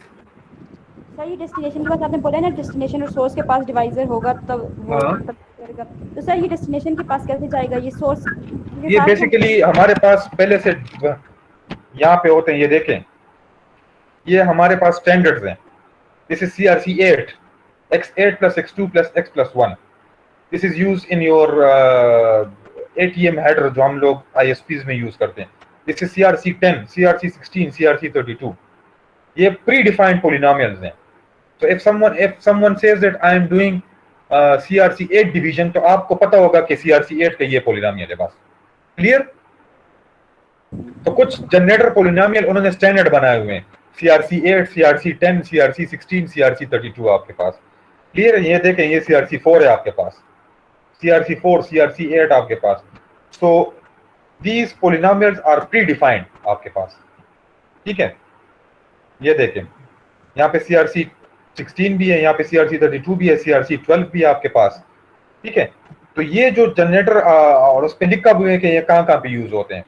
सर ये डेस्टिनेशन के पास आपने बोला ना, डेस्टिनेशन और सोर्स के पास डिवाइजर होगा तब वो हाँ। तब करेगा। तो सर ये डेस्टिनेशन के पास कैसे जाएगा, ये सोर्स ये बेसिकली हमारे पास पहले से यहाँ पे होते हैं, ये देखें, ये हमारे पास स्टैंडर्ड्स हैं। This is CRC 8, x8 plus x2 plus x plus 1। This is use in your ATM header जो हम लोग ISPs में यूज करते हैं। This is CRC 10, CRC 16, CRC 32। ये प्री डिफाइंड पॉलिनोमियल्स हैं। So if someone says that I am doing CRC 8 division, तो आपको पता होगा कि CRC 8 का ये पॉलिनोमियल है बस। क्लियर? तो कुछ जनरेटर पॉलिनोमियल उन्होंने स्टैंडर्ड बनाए हुए हैं, CRC 8, CRC 10, CRC 16, CRC 32 आपके पास। क्लियर? ये देखें, ये CRC 4 है आपके पास, CRC 4, CRC 8 आपके पास। So these polynomials are predefined आपके पास, ठीक है। ये देखें, यहाँ पे CRC 16 भी है, यहाँ पे CRC 32 भी है, CRC 12 भी है आपके पास, ठीक है। तो ये जो जनरेटर और उस पर लिखा हुआ है कि ये कहाँ कहाँ पे यूज होते हैं,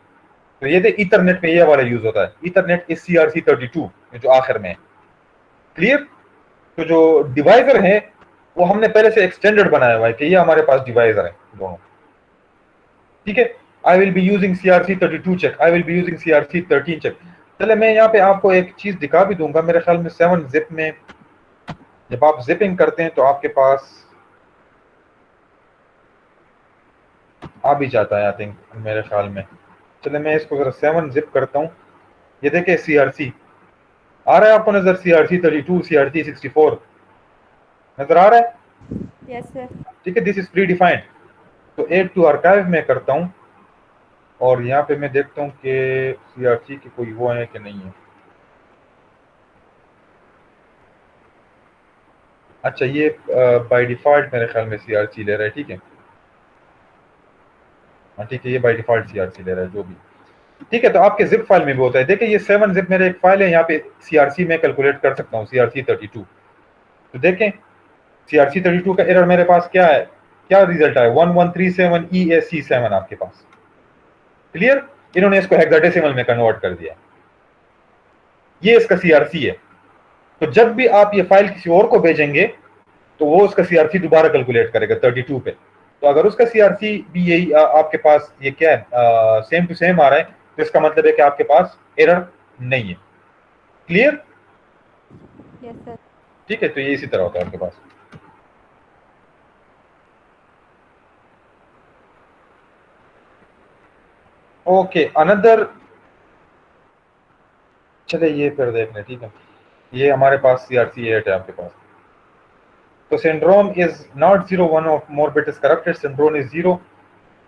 तो ये देख ईथरनेट में ये वाला यूज होता है। ईथरनेट इस CRC 32 जो आखिर में है। क्लियर? तो जो डिवाइजर है वो हमने पहले से एक्सटेंडेड बनाया हुआ है कि ये हमारे पास डिवाइजर है दोनों, ठीक है। I will be using CRC 32 check, I will be using CRC 13 check. चले मैं यहाँ पे आपको एक चीज दिखा भी दूंगा, मेरे ख्याल में 7 जिप में जब आप जिपिंग करते हैं तो आपके पास आ भी जाता है, आई थिंक, मेरे ख्याल में। चले मैं इसको जरा 7 जिप करता हूँ। ये देखिए CRC आ रहा है आपको नजर, CRC 32, CRC 64 नजर आ रहा है? Yes sir. ठीक है, दिस इज प्री डिफाइंड। तो एड टू आर्काइव में करता हूँ और यहाँ पे मैं देखता हूँ कि CRC की कोई वो है कि नहीं है। अच्छा, ये बाय डिफॉल्ट मेरे ख्याल में CRC ले रहा है, ठीक है। हाँ ठीक है, ये बाय डिफॉल्ट CRC ले रहा है जो भी, ठीक है। तो आपके जिप फाइल में भी होता है। देखिए ये 7 जिप मेरे एक फाइल है, यहाँ पे CRC में कैलकुलेट कर सकता हूँ, CRC 32। तो देखें CRC 32 का एरर मेरे पास क्या है, क्या रिजल्ट आया, 1137 EAC7 आपके पास। क्लियर? इन्होंने इसको हेक्साडेसिमल में कन्वर्ट कर दिया, ये इसका CRC है। तो जब भी आप ये फाइल किसी और को भेजेंगे तो वो उसका CRC दोबारा कैलकुलेट करेगा 32 पे। तो अगर उसका CRC भी यही आपके पास ये क्या है, सेम टू सेम आ रहा है, तो इसका मतलब है कि आपके पास एरर नहीं है। क्लियर? Yes sir. ठीक है, तो ये इसी तरह होता है आपके पास। ओके, अनदर, चले ये फिर देख लें, ठीक है। ये हमारे पास CRC 8 है आपके पास। तो syndrome is not 0, one or more bit is corrupted, syndrome is 0,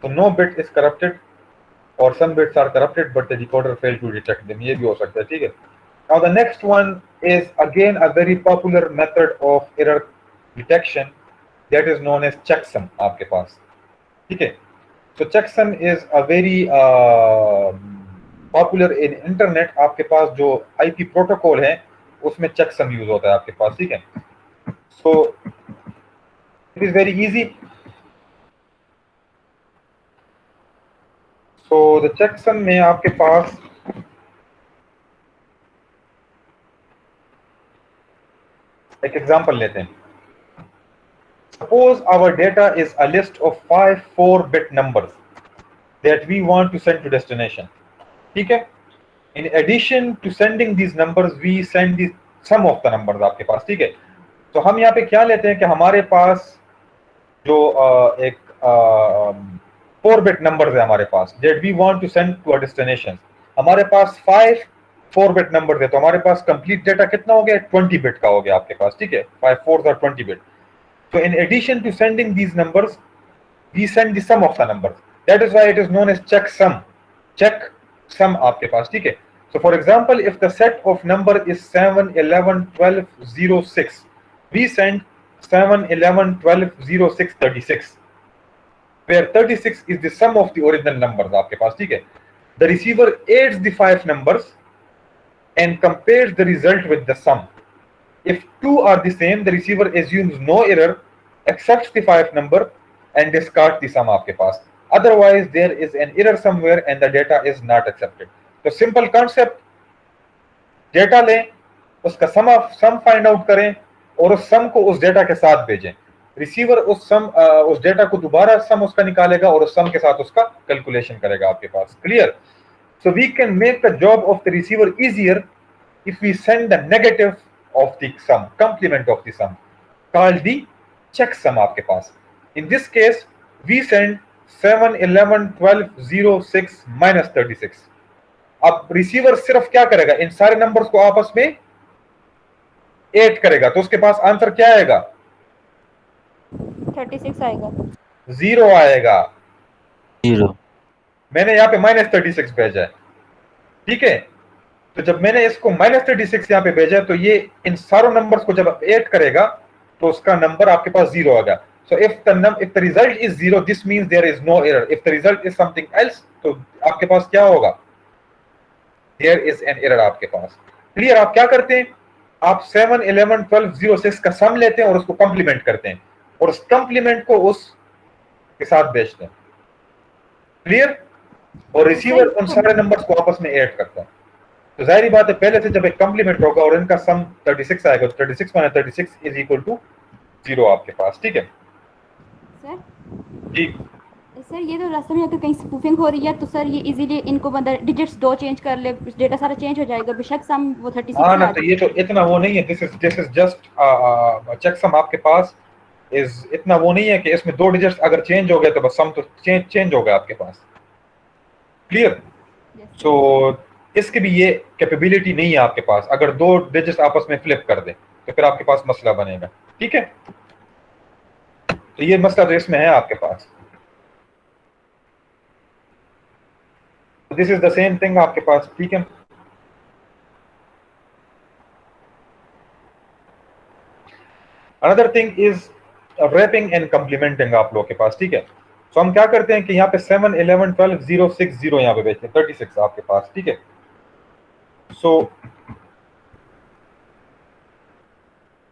so no bit is corrupted और some bits are corrupted but the decoder failed to detect them, ये भी हो सकता है, ठीक है। Now the next one is again a very popular method of error detection that is known as checksum आपके पास, ठीक है। So checksum is a very popular in internet, आपके पास जो IP प्रोटोकॉल है उसमें checksum यूज होता है आपके पास, ठीक है। So it is very easy. So the checksum में आपके पास एक एग्जांपल लेते हैं। Suppose our data is a list of 5 4-bit numbers that we want to send to destination, ठीक है। In addition to sending these numbers, we send the sum of the numbers आपके पास, ठीक है। तो हम यहाँ पे क्या लेते हैं कि हमारे पास जो एक 4-bit numbers है हमारे पास that we want to send to a destination, हमारे पास 5 4-bit numbers है, तो हमारे पास complete data कितना हो गया, 20 bit का हो गया आपके पास, ठीक है। 5 4s are 20 bit. So in addition to sending these numbers, we send the sum of the numbers. That is why it is known as checksum. Checksum आपके पास, ठीक है। So for example, if the set of number is 7 11 12 06, we send 7 11 12 06 36, where 36 is the sum of the original numbers आपके पास, ठीक है। The receiver adds the 5 numbers and compares the result with the sum. If 2 are the same, the receiver assumes no error, accepts the 5 number and discards the sum आपके पास. Otherwise, there is an error somewhere and the data is not accepted. तो simple concept, data लें, उसका sum find out करें और उस sum को उस data के साथ भेजें। Receiver उस data को दोबारा sum उसका निकालेगा और उस sum के साथ उसका calculation करेगा आपके पास। Clear? So we can make the job of the receiver easier if we send the negative of the sum, complement of the sum, called the checksum आपके पास. In this case, we send 7 11 12 06 minus 36. अब receiver सिर्फ क्या करेगा, इन सारे numbers को आपस में add करेगा, तो उसके पास आंसर क्या आएगा, 36 आएगा, 0 आएगा, 0। मैंने यहाँ पे -36 भेजा है, ठीक है। तो जब मैंने इसको -36 यहाँ पे भेजा तो ये इन सारों नंबर्स को जब ऐड करेगा तो उसका नंबर आपके पास 0 आ गया। So if the result is 0, this means there is no error. If the result is something else, तो आपके पास क्या होगा, there is an error आपके पास। क्लियर? आप क्या करते हैं, आप 7 11 12 06 का सम लेते हैं और उसको कंप्लीमेंट करते हैं और उस कंप्लीमेंट को उस के साथ भेजते हैं। क्लियर? और रिसीवर उन सारे नंबर्स को आपस में ऐड करता है। तो जाहिर बात है पहले से जब एक कंप्लीमेंट होगा और इनका सम 36 आएगा तो 36 माइनस 36 इज इक्वल टू 0 आपके पास, ठीक है। सर जी सर, ये तो रास्ते में अगर कहीं स्पूफिंग हो रही है तो सर ये इजीली इनको मतलब डिजिट्स 2 चेंज कर ले, डेटा सारा चेंज हो जाएगा, बेशक सम वो 36 हाँ ना, तो ये तो इतना वो नहीं है, दिस इज जस्ट चेकसम आपके पास इज इतना वो नहीं है कि इसमें 2 डिजिट्स अगर चेंज हो गए तो बस सम तो चेंज हो गया आपके पास। क्लियर? सो इसकी भी ये कैपेबिलिटी नहीं है आपके पास, अगर 2 डिजिट्स आपस में फ्लिप कर दें तो फिर आपके पास मसला बनेगा, ठीक है। तो ये मसला तो इसमें है आपके पास। This is the same thing आपके पास, ठीक है। Another thing is wrapping and complementing आप लोगों के पास, ठीक है। तो हम क्या करते हैं कि यहाँ पे 7 11 12 060 यहाँ पे भेजते हैं, 36 आपके पास, ठीक है। सो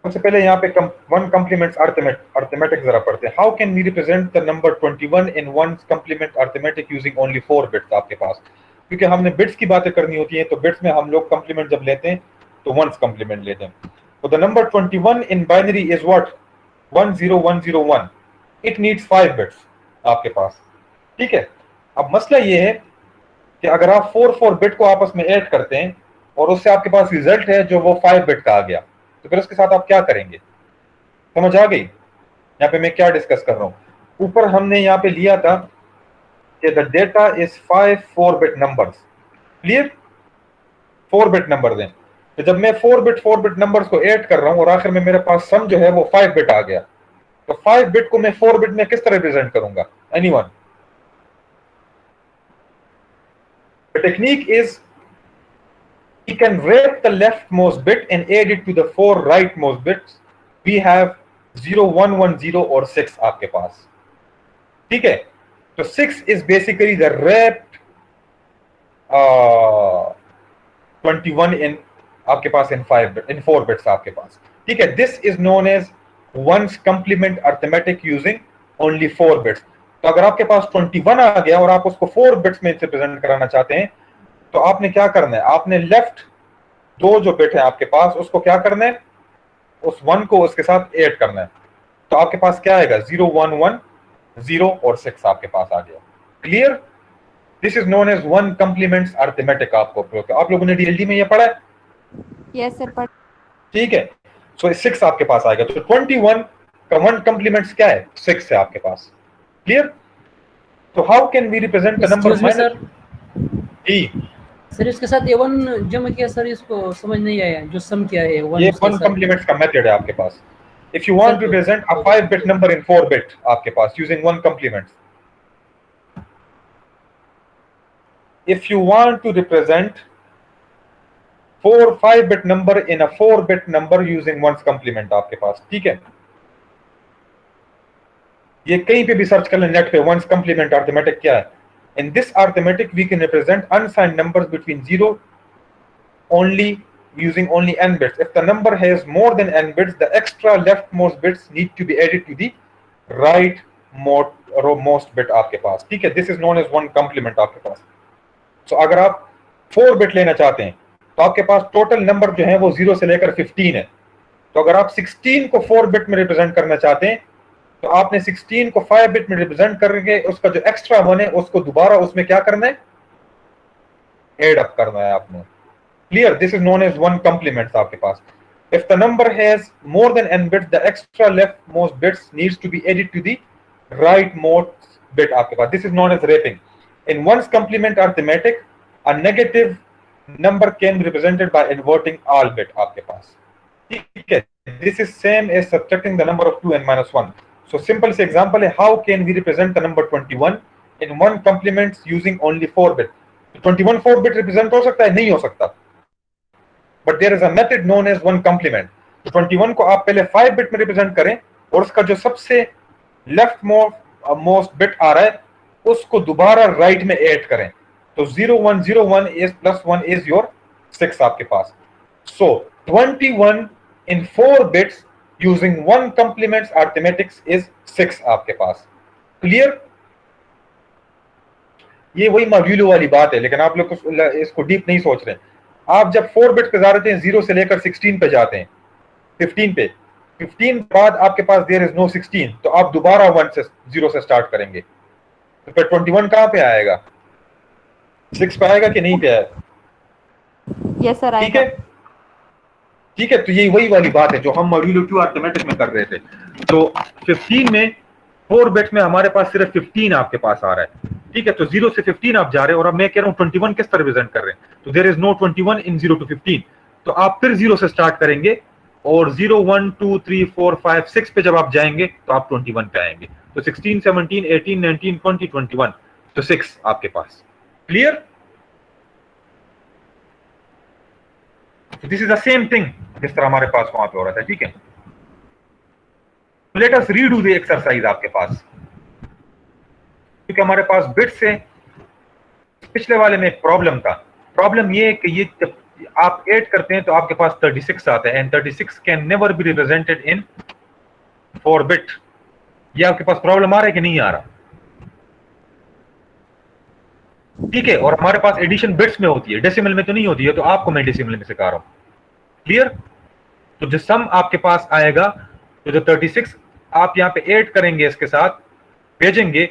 सबसे पहले यहाँ पे वन कंप्लीमेंट्स अर्थमेटिक जरा पढ़ते हैं। How can we represent the number 21 in one complement arithmetic using only 4 bits आपके पास, क्योंकि हमने बिट्स की बातें करनी होती है, तो बिट्स में हम लोग कंप्लीमेंट जब लेते हैं तो वंस कंप्लीमेंट लेते हैं। तो the number 21 in binary is what, 10101, it needs 5 bits आपके पास, ठीक है। अब मसला ये है कि अगर आप 4 बिट को आपस में ऐड करते हैं और उससे आपके पास रिजल्ट है जो वो 5 बिट का आ गया, तो फिर उसके साथ आप क्या करेंगे, समझ आ गई यहाँ पे मैं क्या डिस्कस कर रहा हूं। ऊपर हमने यहाँ पे लिया था कि the data is 5 4 bit numbers, clear, 4 bit number दें। तो जब मैं 4 बिट नंबर्स को ऐड कर रहा हूं और आखिर में मेरे पास सम जो है वो 5 बिट आ गया, तो 5 बिट को मैं 4 बिट में किस तरह रिप्रेजेंट करूंगा, anyone? The technique is we can wrap the leftmost bit and add it to the 4 rightmost bits. We have 0, 1, 1, 0 और 6 आपके पास, ठीक है। तो 6 is basically the wrapped 21 in आपके पास in 4 bits आपके पास, ठीक है। This is known as ones complement arithmetic using only 4 bits. तो अगर आपके पास 21 आ गया और आप उसको 4 बिट्स में रिप्रेजेंट कराना चाहते हैं तो आपने क्या करना है, आपने लेफ्ट 2 जो बिट है आपके पास उसको क्या करना है, उस 1 को उसके साथ ऐड करना है। तो आपके पास क्या आएगा, 0, 1, 1, 0 और 6 आपके पास आ गया। Clear? This is known as one complements arithmetic. आप लोगों ने डीएलडी में ये पढ़ा है? यस सर पढ़। ठीक है। सो 6 आपके पास आएगा। तो 21 का 1 कॉम्प्लीमेंट्स क्या है, 6 है आपके पास। क्लियर? तो how can we represent the number minus E? Sir इसके साथ A1 जमा किया सर, इसको समझ नहीं आया जो सम किया है ये 1 कॉम्प्लीमेंट्स का मेथड है आपके पास। If you want to represent a 5 bit number in 4 bit आपके पास using 1 complements, if you want to represent 5 bit number in a 4 bit number using ones complement आपके पास, ठीक है। ये कहीं पे भी सर्च कर लें नेट पे, ones complement arithmetic क्या है। In this arithmetic we can represent unsigned numbers between 0 only using only n bits. If the number has more than n bits, the extra leftmost bits need to be added to the rightmost bit आपके पास, ठीक है। This is known as one complement आपके पास। तो अगर आप 4 bit लेना चाहते हैं तो आपके पास टोटल नंबर जो है वो 0 से लेकर 15 है। तो अगर आप 16 को 4 बिट में रिप्रेजेंट करना चाहते हैं तो आपने 16 को 5 बिट में रिप्रेजेंट करके उसका जो एक्स्ट्रा 1 है उसको दोबारा उसमें क्या करना है, एड अप करना है आपने। Clear? This is known as one complements आपके पास। If the number has more than n bits, the extra leftmost bits needs to be added to the rightmost bit आपके पास। This is known as wrapping. In ones complement arithmetic, a negative number can be represented by inverting all bit आपके पास, ठीक है। This is same as subtracting the number of 2 and minus 1. So simple से example है, how can we represent the number 21 in 1 complements using only 4 bit? 21 4 bit represent हो सकता है? नहीं हो सकता। But there is a method known as one complement. 21 को आप पहले 5 bit में represent करें और उसका जो सबसे लेफ्ट मोस्ट बिट आ रहा है उसको दोबारा राइट में ऐड करें। तो 0 1 0 1 is plus 1 is your 6 आपके पास। So 21 in 4 bits using 1 complements arithmetics is 6 आपके पास। क्लियर? ये वही मॉड्यूलो वाली बात है, लेकिन आप लोग इसको डीप नहीं सोच रहे। आप जब 4 बिट पे जा रहे थे 0 से लेकर 16 पे जाते हैं, 15 पे, 15 बाद आपके पास देयर इज नो 16, तो आप दोबारा 1 से 0 से स्टार्ट करेंगे। तो फिर 21 कहाँ पे आएगा, 6 पे आएगा कि नहीं पे आएगा? यस सर ठीक है, ठीक है। तो ये वही वाली बात है जो हम मॉड्यूलो 2 अरिथमेटिक में कर रहे थे। तो 15 में 4 बिट्स में हमारे पास सिर्फ 15 आपके पास आ रहा है, ठीक है। तो 0 से 15 आप जा रहे हैं और अब मैं कह रहा हूँ 21 किस तरह रिप्रेजेंट कर रहे हैं। तो there is no 21 in 0 to 15। तो आप फिर 0 से स्टार्ट करेंगे और 0 1 2 3 4 5 6 पे जब आप जाएंगे तो आप 21 पे आएंगे। तो 16 17 18 19 20 21, तो 6 आपके पास। Clear? This is the same thing जिस तरह हमारे पास वहां पे हो रहा था, ठीक है। Let us redo the exercise आपके पास, क्योंकि हमारे पास बिट से पिछले वाले में प्रॉब्लम था। प्रॉब्लम ये है कि ये जब आप ऐड करते हैं तो आपके पास 36 आता है and 36 can never be represented in 4 bit. ये आपके पास प्रॉब्लम आ रहा है कि नहीं आ रहा? ठीक है। और हमारे पास एडिशन बिट्स में होती है, डेसिमल में तो नहीं होती है, तो आपको मैं डेसिमल में सिखा रहा हूं। क्लियर? तो जो सम आपके पास आएगा, तो जो 36 आप यहां पे ऐड करेंगे इसके साथ भेजेंगे,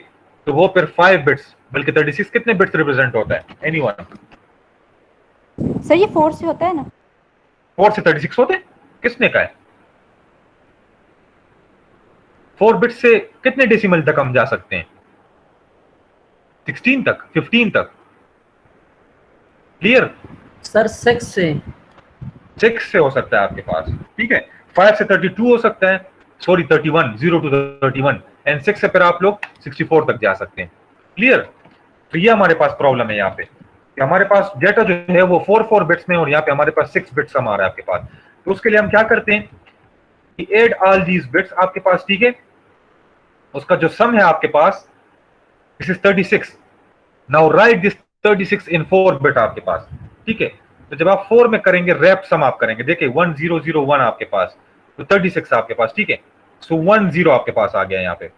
तो वो फिर 5 बिट्स, बल्कि 36 कितने बिट्स रिप्रेजेंट होता है? एनीवन? सर ये 4 से होता है ना? 4 से 36 होते हैं? किसने कहा है? 4 बिट से कितने डेसिमल तक हम जा सकते हैं? 16 तक, 15 तक। क्लियर? सर 6 से 6 से हो सकता है आपके पास, ठीक है। 5 से 32 हो सकता है, सॉरी 31, 0 to 31, एंड 6 से फिर आप लोग 64 तक जा सकते हैं। क्लियर? तो ये हमारे पास प्रॉब्लम है यहाँ पे। कि हमारे पास डेटा जो है वो 4 बिट्स में और यहाँ पे हमारे पास 6 बिट्स हमारा है आपके पास। तो उसके लिए हम क्या करते हैं कि एड ऑल दीज बिट्स आपके पास, ठीक है, उसका जो सम है आपके पास this is 36। Now write this 36 in 4 bit आपके पास, ठीक है। तो जब आप 4 में करेंगे रैप सम आप करेंगे, देखिए 1001 आपके पास, तो 36 आपके पास, ठीक है। सो 10 आपके पास आ गया यहाँ पे,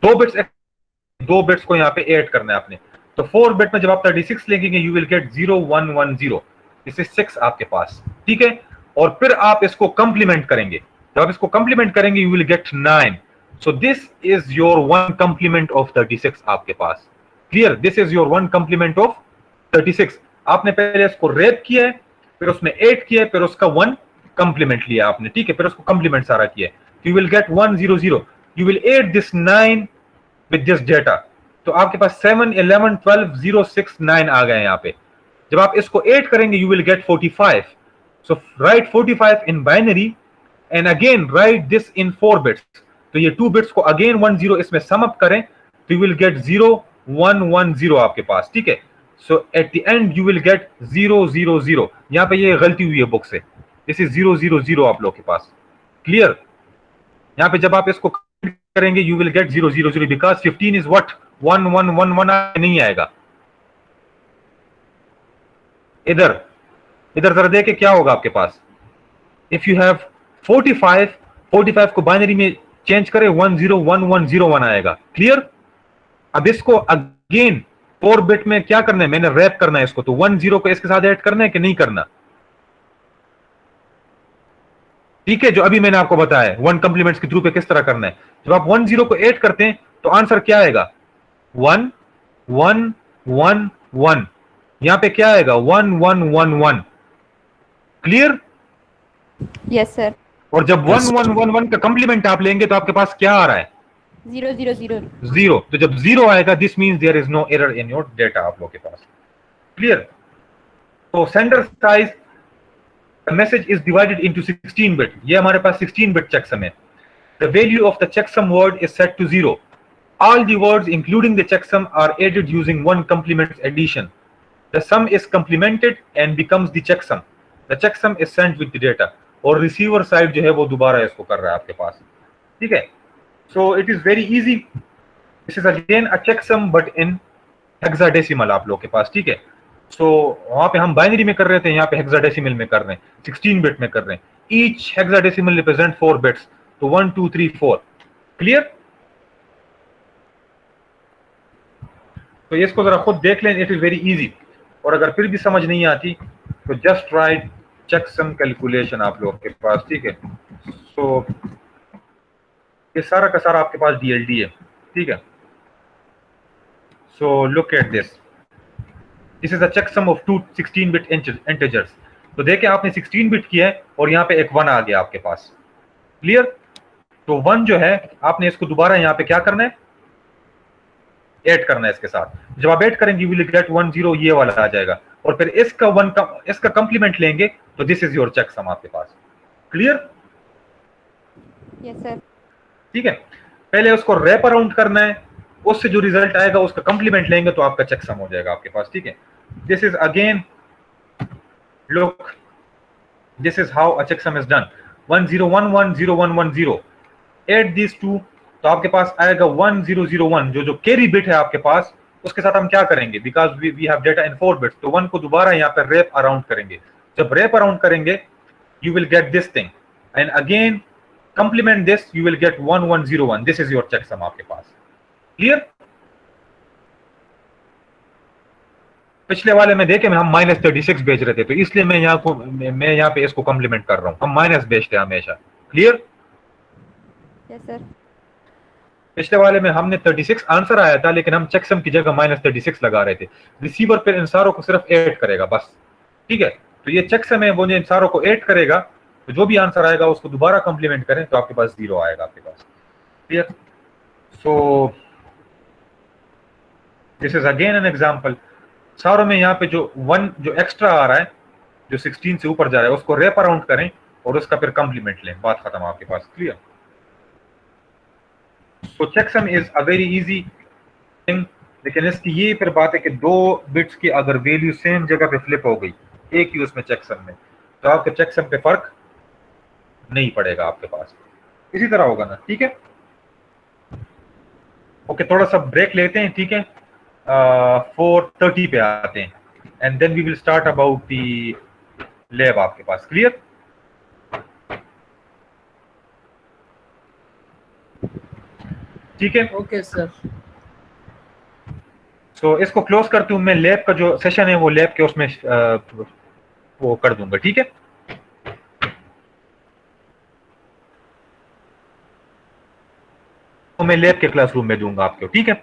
2 बिट्स को यहाँ पे ऐड करना है आपने। तो 4 बिट में जब आप 36 लिखेंगे you will gate 0110, this is 6 आपके पास, ठीक है। और फिर आप इसको कंप्लीमेंट करेंगे, जब आप इसको कंप्लीमेंट करेंगे you will get 9। So this is your 1 complement of 36 आपके पास। Clear, this is your 1 complement of 36। आपने पहले इसको रैप किया है, फिर उसमें 8 किया है, फिर उसका 1 कंप्लीमेंट लिया आपने, ठीक है, फिर उसको कंप्लीमेंट सारा किया। You will gate 100, you will add this 9 with this data. तो आपके पास 7 11 12 0 6 9 आ गए यहाँ पे। जब आप इसको 8 करेंगे you will gate 45। So right 45 in binary and again right this in 4 bits. तो ये 2 बिट्स को अगेन 10 इसमें सम अप करें तो यू विल गेट 0110 आपके पास, ठीक है। So at the end you will get 000। यहाँ पे ये गलती हुई है बुक से, दिस इज 000 आप लोग के पास। क्लियर, यहाँ पे जब आप इसको करेंगे you will get 000 because 15 is what 1111 नहीं आएगा। इधर जरा देखे क्या होगा आपके पास। इफ यू हैव 45 को बाइनरी में चेंज करें 101101 आएगा। क्लियर, अब इसको अगेन 4 बिट में क्या करना है, मैंने रैप करना है इसको, तो 10 को इसके साथ ऐड करना है कि नहीं करना, ठीक है, जो अभी मैंने आपको बताया 1 कंप्लीमेंट्स के थ्रू पे किस तरह करना है। जब आप 10 को ऐड करते हैं तो आंसर क्या आएगा 1 1 1 1। यहां पे क्या आएगा 1 1 1 1। Clear, yes sir. और जब 1 1 1 1 का कंप्लीमेंट आप लेंगे तो आपके पास क्या आ रहा है 0 0 0 0। तो जब 0 आएगा this means there is no error in your data आप लोग के पास। क्लियर, तो sender size message is divided into 16 bit. ये हमारे पास 16 बिट चेकसम है। The value of the checksum word is set to 0। All the words including the checksum are added using 1 complement addition. The sum is complemented and becomes the checksum. The checksum is sent with the data. और receiver side जो है वो दोबारा इसको कर रहा है आपके पास, ठीक है। So it is very easy. This is again a checksum but in hexadecimal आप लोग के पास, ठीक है। सो वहां पे हम बाइनरी में कर रहे थे, यहाँ पे हेक्साडेसिमल में कर रहे हैं, 16 बिट में कर रहे हैं। ईच हेक्साडेसिमल रिप्रेजेंट 4 बिट्स, तो 1 2 3 4। क्लियर, तो इसको जरा खुद देख लें, इट इज वेरी इजी। और अगर फिर भी समझ नहीं आती तो जस्ट राइट checksum कैलकुलेशन आप लोग के पास, ठीक है। सो ये सारा का सारा आपके पास DLD है, ठीक है। So look at this, this is a checksum of 2 16 bit integers. तो देखिए आपने 16 बिट किया है और यहाँ पे एक 1 आ गया आपके पास। क्लियर, तो 1 जो है आपने इसको दोबारा यहाँ पे क्या करना है ऐड करना है इसके साथ। जब आप ऐड करेंगे यू विल गेट 10, ये वाला आ जाएगा, और फिर इसका 1 का इसका कंप्लीमेंट लेंगे तो दिस इज योर checksum आपके पास। Clear, yes sir. ठीक है। पहले उसको रैप अराउंड करना है, उससे जो रिजल्ट आएगा उसका कंप्लीमेंट लेंगे तो आपका checksum हो जाएगा आपके पास, ठीक है। This is again look, this is how a checksum is done. 10110110 add this to, तो आपके पास आएगा 1001। जो कैरी बिट है आपके पास उसके साथ हम क्या करेंगे, because we have data in 4 bits, तो 1 को दोबारा यहाँ पे रैप अराउंड करेंगे। जब रैप अराउंड करेंगे you will get this thing and again complement this, you will gate 1101। This is your checksum आपके पास। क्लियर, पिछले वाले में देखे हम -36 भेज रहे थे, तो इसलिए मैं यहाँ पे इसको कंप्लीमेंट कर रहा हूँ, हम माइनस भेजते हैं हमेशा। Clear, yes sir. पिछले वाले में हमने 36 आंसर आया था लेकिन हम checksum की जगह -36 लगा रहे थे। रिसीवर फिर इन सारों को सिर्फ ऐड करेगा बस, ठीक है। तो ये checksum है, वो इन सारों को ऐड करेगा, तो जो भी आंसर आएगा उसको दोबारा कंप्लीमेंट करें तो आपके पास 0 आएगा आपके पास। Clear, so this is again an example. सारों में यहाँ पे जो 1 जो एक्स्ट्रा आ रहा है, जो 16 से ऊपर जा रहा है, उसको रैप अराउंड करें और उसका फिर कंप्लीमेंट लें, बात खत्म आपके पास। Clear, so checksum is a very easy thing लेकिन इसकी ये फिर बात है कि 2 बिट्स की अगर वैल्यू सेम जगह पे फ्लिप हो गई एक ही उसमें चेकसम में, तो आपके चेकसम पे फर्क नहीं पड़ेगा आपके पास, इसी तरह होगा ना, ठीक है। ओके, थोड़ा सा ब्रेक लेते हैं, ठीक है। 4:30 पे आते हैं and then we will start about the lab आपके पास, क्लियर। ठीक है, ओके सर। सो इसको क्लोज करते हूं मैं, लैब का जो सेशन है वो लैब के उसमें वो कर दूंगा, ठीक है। तो मैं लैब के क्लासरूम में दूंगा आपको, ठीक है।